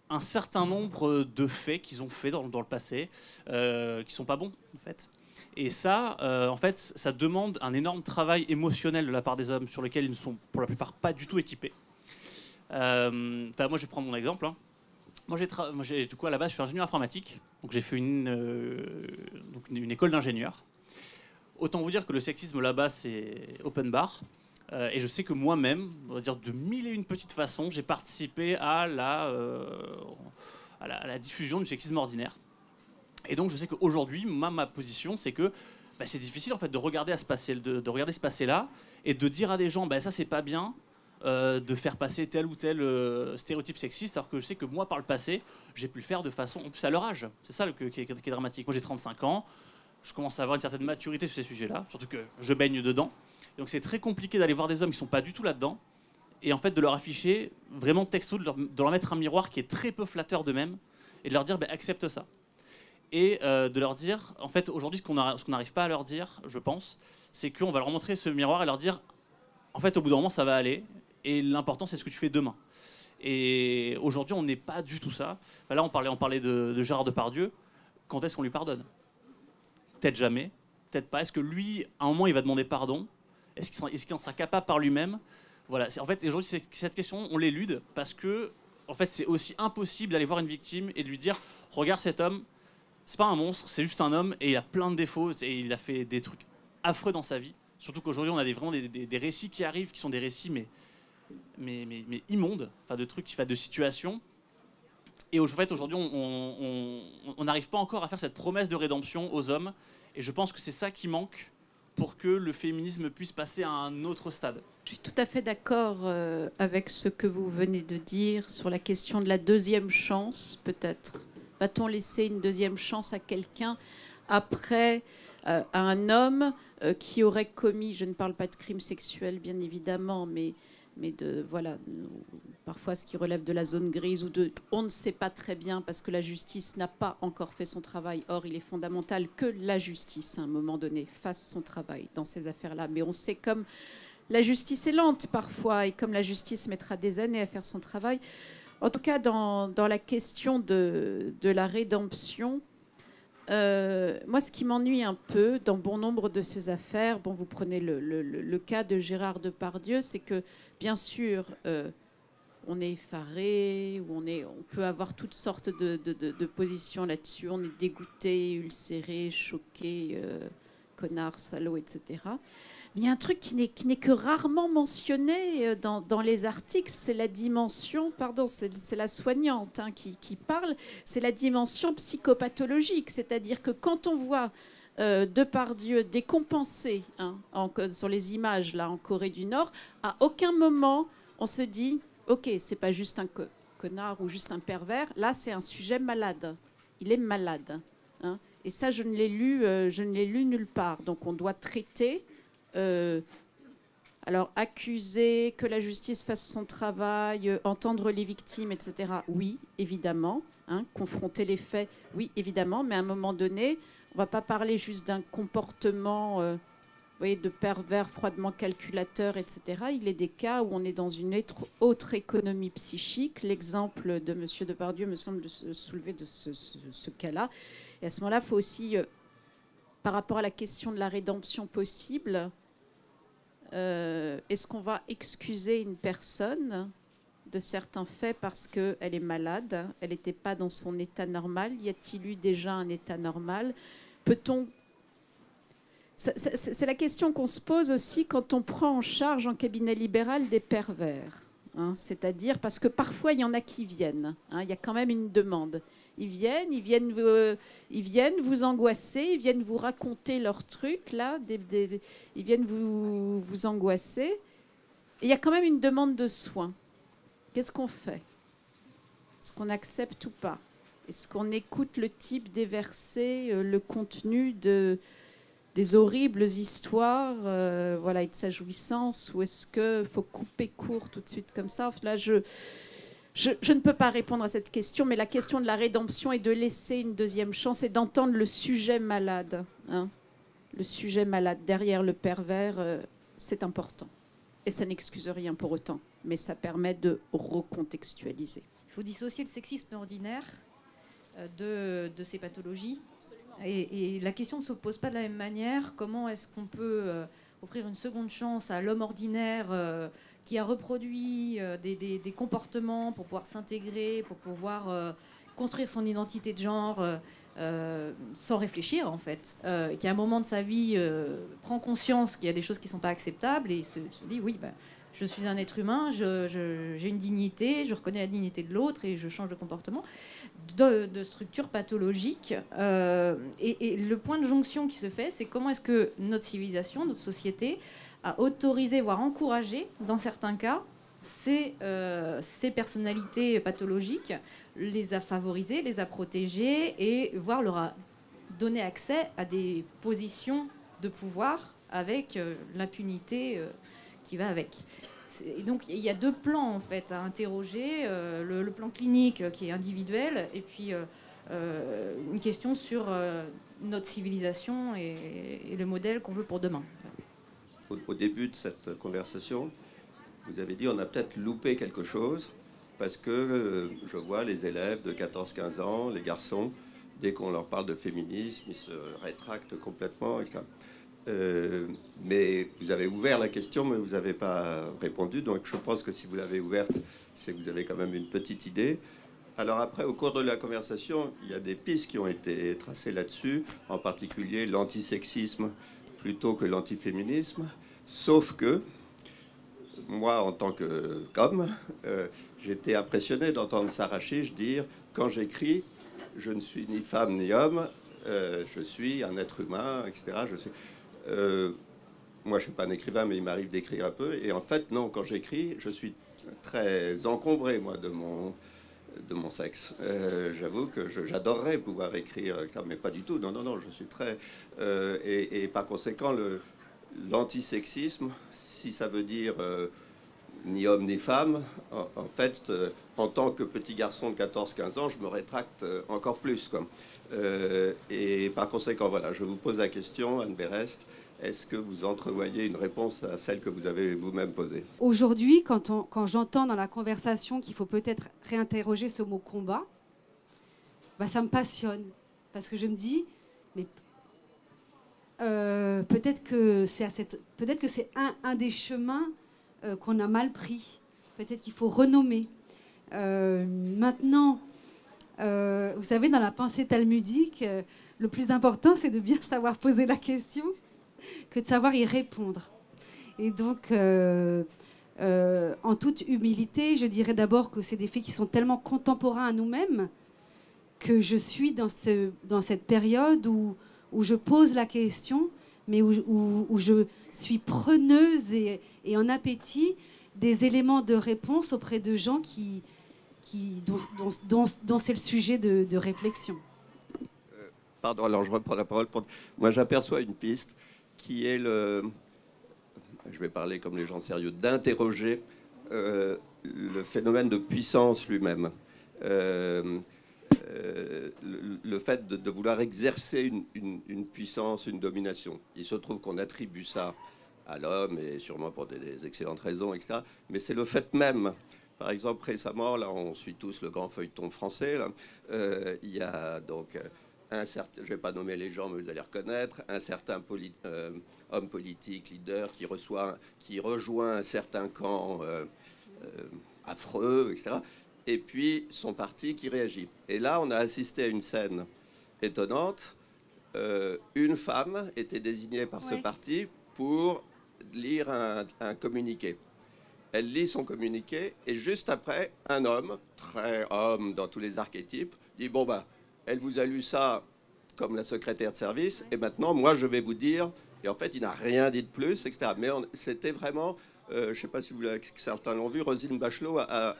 un certain nombre de faits qu'ils ont fait dans le passé, qui sont pas bons en fait. Et ça, en fait, ça demande un énorme travail émotionnel de la part des hommes sur lesquels ils ne sont pour la plupart pas du tout équipés. Moi, je vais prendre mon exemple. Hein. Moi, du coup, à la base, je suis ingénieur informatique, donc j'ai fait une école d'ingénieur. Autant vous dire que le sexisme là-bas, c'est open bar. Et je sais que moi-même, on va dire de mille et une petites façons, j'ai participé à la diffusion du sexisme ordinaire. Et donc je sais qu'aujourd'hui, ma position, c'est que c'est difficile en fait de regarder de regarder ce passé-là et de dire à des gens, ça c'est pas bien, de faire passer tel ou tel stéréotype sexiste, alors que je sais que moi, par le passé, j'ai pu le faire de façon, en plus à leur âge. C'est ça qui est dramatique. Moi j'ai 35 ans, je commence à avoir une certaine maturité sur ces sujets-là, surtout que je baigne dedans. Donc c'est très compliqué d'aller voir des hommes qui sont pas du tout là-dedans, et en fait de leur afficher vraiment texto, de leur mettre un miroir qui est très peu flatteur d'eux-mêmes, et de leur dire accepte ça. Et de leur dire, en fait, aujourd'hui, ce qu'on n'arrive pas à leur dire, je pense, c'est qu'on va leur montrer ce miroir et leur dire, en fait, au bout d'un moment, ça va aller, et l'important, c'est ce que tu fais demain. Et aujourd'hui, on n'est pas du tout ça. Là, on parlait de Gérard Depardieu. Quand est-ce qu'on lui pardonne? Peut-être jamais, peut-être pas. Est-ce que lui, à un moment, il va demander pardon? Est-ce qu'il en sera capable par lui-même? Voilà. En fait, aujourd'hui, cette question, on l'élude parce que, en fait, c'est aussi impossible d'aller voir une victime et de lui dire, regarde cet homme, c'est pas un monstre, c'est juste un homme et il a plein de défauts et il a fait des trucs affreux dans sa vie. Surtout qu'aujourd'hui, on a vraiment des récits qui arrivent qui sont des récits mais immondes, enfin de trucs, de situations. Et en fait, aujourd'hui, on n'arrive pas encore à faire cette promesse de rédemption aux hommes. Et je pense que c'est ça qui manque pour que le féminisme puisse passer à un autre stade. Je suis tout à fait d'accord avec ce que vous venez de dire sur la question de la deuxième chance, peut-être. Va-t-on laisser une deuxième chance à quelqu'un après à un homme qui aurait commis, je ne parle pas de crime sexuel bien évidemment, mais de parfois ce qui relève de la zone grise ou on ne sait pas très bien parce que la justice n'a pas encore fait son travail. Or, il est fondamental que la justice, à un moment donné, fasse son travail dans ces affaires-là. Mais on sait comme la justice est lente parfois et comme la justice mettra des années à faire son travail. En tout cas, dans la question de la rédemption, moi, ce qui m'ennuie un peu dans bon nombre de ces affaires, vous prenez le cas de Gérard Depardieu, c'est que, bien sûr, on est effaré, ou on peut avoir toutes sortes de positions là-dessus. On est dégoûté, ulcéré, choqué, connard, salaud, etc. Mais il y a un truc qui n'est que rarement mentionné dans les articles, c'est la dimension, c'est la soignante qui parle, c'est la dimension psychopathologique. C'est-à-dire que quand on voit Depardieu décompensé sur les images là, en Corée du Nord, à aucun moment on se dit « Ok, c'est pas juste un connard ou juste un pervers, là c'est un sujet malade, il est malade. » Et ça, je ne l'ai lu nulle part. Donc on doit traiter... alors accuser, que la justice fasse son travail, entendre les victimes, etc. Oui, évidemment. Confronter les faits, oui, évidemment. Mais à un moment donné, on ne va pas parler juste d'un comportement de pervers froidement calculateur, etc. Il est des cas où on est dans une autre économie psychique. L'exemple de M. Depardieu me semble soulever de ce cas-là. Et à ce moment-là, il faut aussi, par rapport à la question de la rédemption possible, Est-ce qu'on va excuser une personne de certains faits parce qu'elle est malade, elle n'était pas dans son état normal? Y a-t-il eu déjà un état normal? Peut-on... C'est la question qu'on se pose aussi quand on prend en charge en cabinet libéral des pervers. Hein, c'est-à-dire, parce que parfois, il y en a qui viennent. Hein, il y a quand même une demande. Ils viennent vous angoisser, ils viennent vous raconter leurs trucs, là, ils viennent vous angoisser. Et il y a quand même une demande de soins. Qu'est-ce qu'on fait? Est-ce qu'on accepte ou pas? Est-ce qu'on écoute le type déverser le contenu des horribles histoires et de sa jouissance, ou est-ce qu'il faut couper court tout de suite comme ça? Là, je ne peux pas répondre à cette question, mais la question de la rédemption est de laisser une deuxième chance et d'entendre le sujet malade. Hein. Le sujet malade derrière le pervers, c'est important. Et ça n'excuse rien pour autant, mais ça permet de recontextualiser. Il faut dissocier le sexisme ordinaire de ces pathologies. Et la question ne se pose pas de la même manière. Comment est-ce qu'on peut offrir une seconde chance à l'homme ordinaire qui a reproduit des comportements pour pouvoir s'intégrer, pour pouvoir construire son identité de genre sans réfléchir, en fait, qui à un moment de sa vie prend conscience qu'il y a des choses qui ne sont pas acceptables et se dit oui, je suis un être humain, j'ai une dignité, je reconnais la dignité de l'autre et je change de comportement, de structure pathologique. Et le point de jonction qui se fait, c'est comment est-ce que notre civilisation, notre société, a autorisé, voire encouragé, dans certains cas, ces personnalités pathologiques, les a favorisées, les a protégées et voire leur a donné accès à des positions de pouvoir avec l'impunité qui va avec. Et donc il y a deux plans en fait à interroger, le plan clinique qui est individuel et puis une question sur notre civilisation et le modèle qu'on veut pour demain. Au début de cette conversation, vous avez dit on a peut-être loupé quelque chose parce que je vois les élèves de 14-15 ans, les garçons, dès qu'on leur parle de féminisme, ils se rétractent complètement, etc. Mais vous avez ouvert la question, mais vous n'avez pas répondu. Donc je pense que si vous l'avez ouverte, c'est que vous avez quand même une petite idée. Alors après, au cours de la conversation, il y a des pistes qui ont été tracées là-dessus, en particulier l'antisexisme plutôt que l'antiféminisme. Sauf que moi, en tant qu'homme, j'étais impressionné d'entendre Sarah Chiche dire « Quand j'écris, je ne suis ni femme ni homme, je suis un être humain, etc. » Moi, je ne suis pas un écrivain, mais il m'arrive d'écrire un peu. Et en fait, non, quand j'écris, je suis très encombré, moi, de mon sexe. J'avoue que j'adorerais pouvoir écrire, mais pas du tout. Non, je suis très... et par conséquent, l'antisexisme, si ça veut dire ni homme ni femme, en fait, en tant que petit garçon de 14-15 ans, je me rétracte encore plus, quoi. Et par conséquent, voilà, je vous pose la question, Anne Berest, est-ce que vous entrevoyez une réponse à celle que vous avez vous-même posée? Aujourd'hui, quand j'entends dans la conversation qu'il faut peut-être réinterroger ce mot combat, ça me passionne. Parce que je me dis, mais peut-être que c'est un des chemins qu'on a mal pris. Peut-être qu'il faut renommer. Maintenant, vous savez, dans la pensée talmudique, le plus important, c'est de bien savoir poser la question que de savoir y répondre. Et donc, en toute humilité, je dirais d'abord que c'est des faits qui sont tellement contemporains à nous-mêmes que je suis dans cette période où je pose la question, mais où je suis preneuse et en appétit des éléments de réponse auprès de gens dont c'est le sujet de réflexion. Pardon, alors je reprends la parole. Moi, j'aperçois une piste qui est je vais parler comme les gens sérieux, d'interroger le phénomène de puissance lui-même. Le fait de vouloir exercer une puissance, une domination. Il se trouve qu'on attribue ça à l'homme, et sûrement pour des excellentes raisons, etc. Mais c'est le fait même. Par exemple, récemment, là, on suit tous le grand feuilleton français. Là, il y a donc je ne vais pas nommer les gens, mais vous allez reconnaître, un certain homme politique, leader, qui rejoint un certain camp affreux, etc. Et puis son parti qui réagit. Et là, on a assisté à une scène étonnante. Une femme était désignée par ce parti pour lire un communiqué. Elle lit son communiqué et juste après, un homme, très homme dans tous les archétypes, dit « Bon, ben, elle vous a lu ça comme la secrétaire de service et maintenant, moi, je vais vous dire... » Et en fait, il n'a rien dit de plus, etc. Mais c'était vraiment... je ne sais pas si certains l'ont vu, Roselyne Bachelot a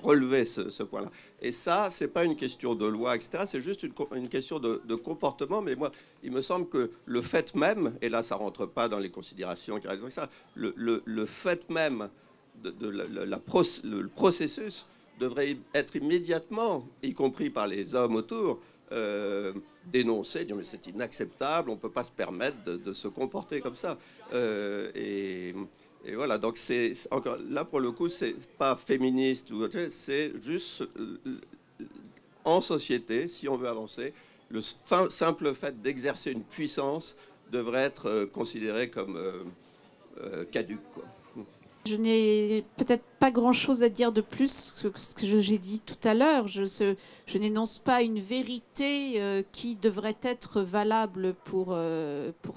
relevé ce point-là. Et ça, ce n'est pas une question de loi, etc. C'est juste une question de comportement. Mais moi, il me semble que le fait même, et là, ça ne rentre pas dans les considérations, etc., le fait même le processus devrait être immédiatement, y compris par les hommes autour, dénoncé, dire mais c'est inacceptable, on ne peut pas se permettre de se comporter comme ça. Et voilà, donc encore là pour le coup, c'est pas féministe ou autre, c'est juste en société, si on veut avancer, le simple fait d'exercer une puissance devrait être considéré comme caduque, quoi. Je n'ai peut-être pas grand-chose à dire de plus que ce que j'ai dit tout à l'heure. Je n'énonce pas une vérité qui devrait être valable pour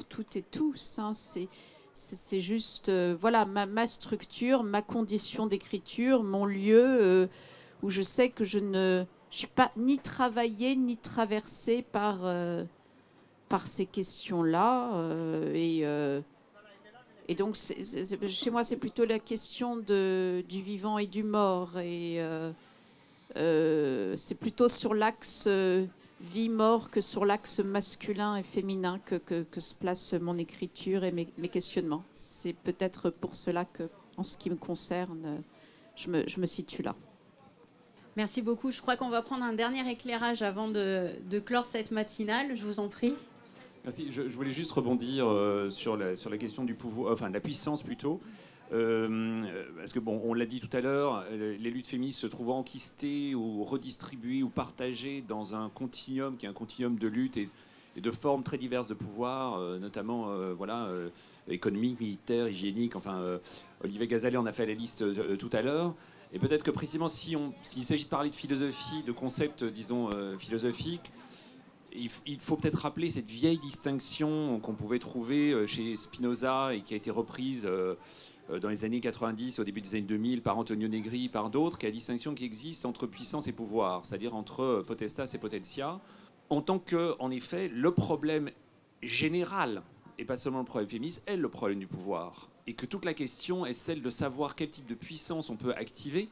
toutes et tous. Hein. C'est juste voilà, ma structure, ma condition d'écriture, mon lieu où je sais que je ne suis pas ni travaillée ni traversée par ces questions-là. Et donc, chez moi, c'est plutôt la question du vivant et du mort. Et c'est plutôt sur l'axe vie-mort que sur l'axe masculin et féminin que se place mon écriture et mes questionnements. C'est peut-être pour cela que, en ce qui me concerne, je me situe là. Merci beaucoup. Je crois qu'on va prendre un dernier éclairage avant de clore cette matinale. Je vous en prie. Merci. Je voulais juste rebondir sur la question du pouvoir, enfin de la puissance plutôt. Parce que, bon, on l'a dit tout à l'heure, les luttes féministes se trouvent enquistées ou redistribuées ou partagées dans un continuum qui est un continuum de luttes et de formes très diverses de pouvoir, notamment économique, militaire, hygiénique. Enfin, Olivier Gazalet en a fait la liste tout à l'heure. Et peut-être que précisément, s'il s'agit de parler de philosophie, de concepts, disons, philosophiques, il faut peut-être rappeler cette vieille distinction qu'on pouvait trouver chez Spinoza et qui a été reprise dans les années 90, au début des années 2000, par Antonio Negri, par d'autres, qui est la distinction qui existe entre puissance et pouvoir, c'est-à-dire entre potestas et potentia, en tant que, en effet, le problème général, et pas seulement le problème féministe, est le problème du pouvoir. Et que toute la question est celle de savoir quel type de puissance on peut activer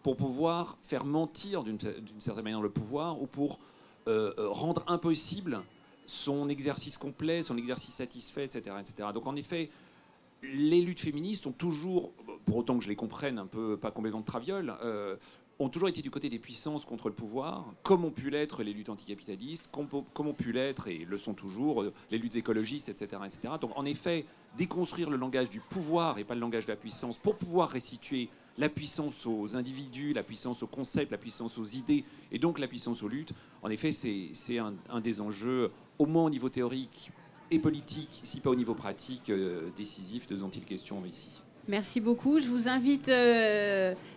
pour pouvoir faire mentir d'une certaine manière le pouvoir ou pour rendre impossible son exercice complet, son exercice satisfait, etc., etc. Donc en effet, les luttes féministes ont toujours, pour autant que je les comprenne un peu, pas complètement de traviole, ont toujours été du côté des puissances contre le pouvoir, comme ont pu l'être les luttes anticapitalistes, comme ont pu l'être, et le sont toujours, les luttes écologistes, etc., etc. Donc en effet, déconstruire le langage du pouvoir et pas le langage de la puissance pour pouvoir restituer la puissance aux individus, la puissance aux concepts, la puissance aux idées et donc la puissance aux luttes. En effet, c'est un des enjeux, au moins au niveau théorique et politique, si pas au niveau pratique, décisif dont il question ici. Merci beaucoup. Je vous invite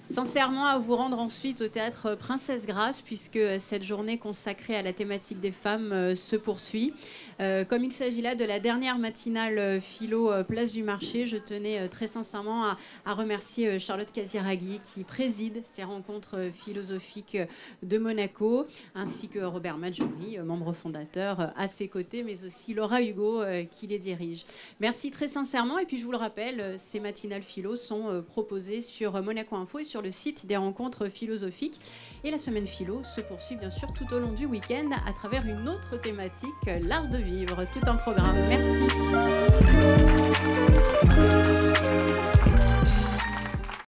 sincèrement à vous rendre ensuite au théâtre Princesse Grace, puisque cette journée consacrée à la thématique des femmes se poursuit. Comme il s'agit là de la dernière matinale philo Place du Marché, je tenais très sincèrement à remercier Charlotte Casiraghi qui préside ces rencontres philosophiques de Monaco, ainsi que Robert Maggiori, membre fondateur à ses côtés, mais aussi Laura Hugo qui les dirige. Merci très sincèrement. Et puis je vous le rappelle, ces matinales philo sont proposées sur Monaco Info et sur le site des rencontres philosophiques. Et la semaine philo se poursuit bien sûr tout au long du week-end à travers une autre thématique, l'art de vivre, tout un programme. Merci.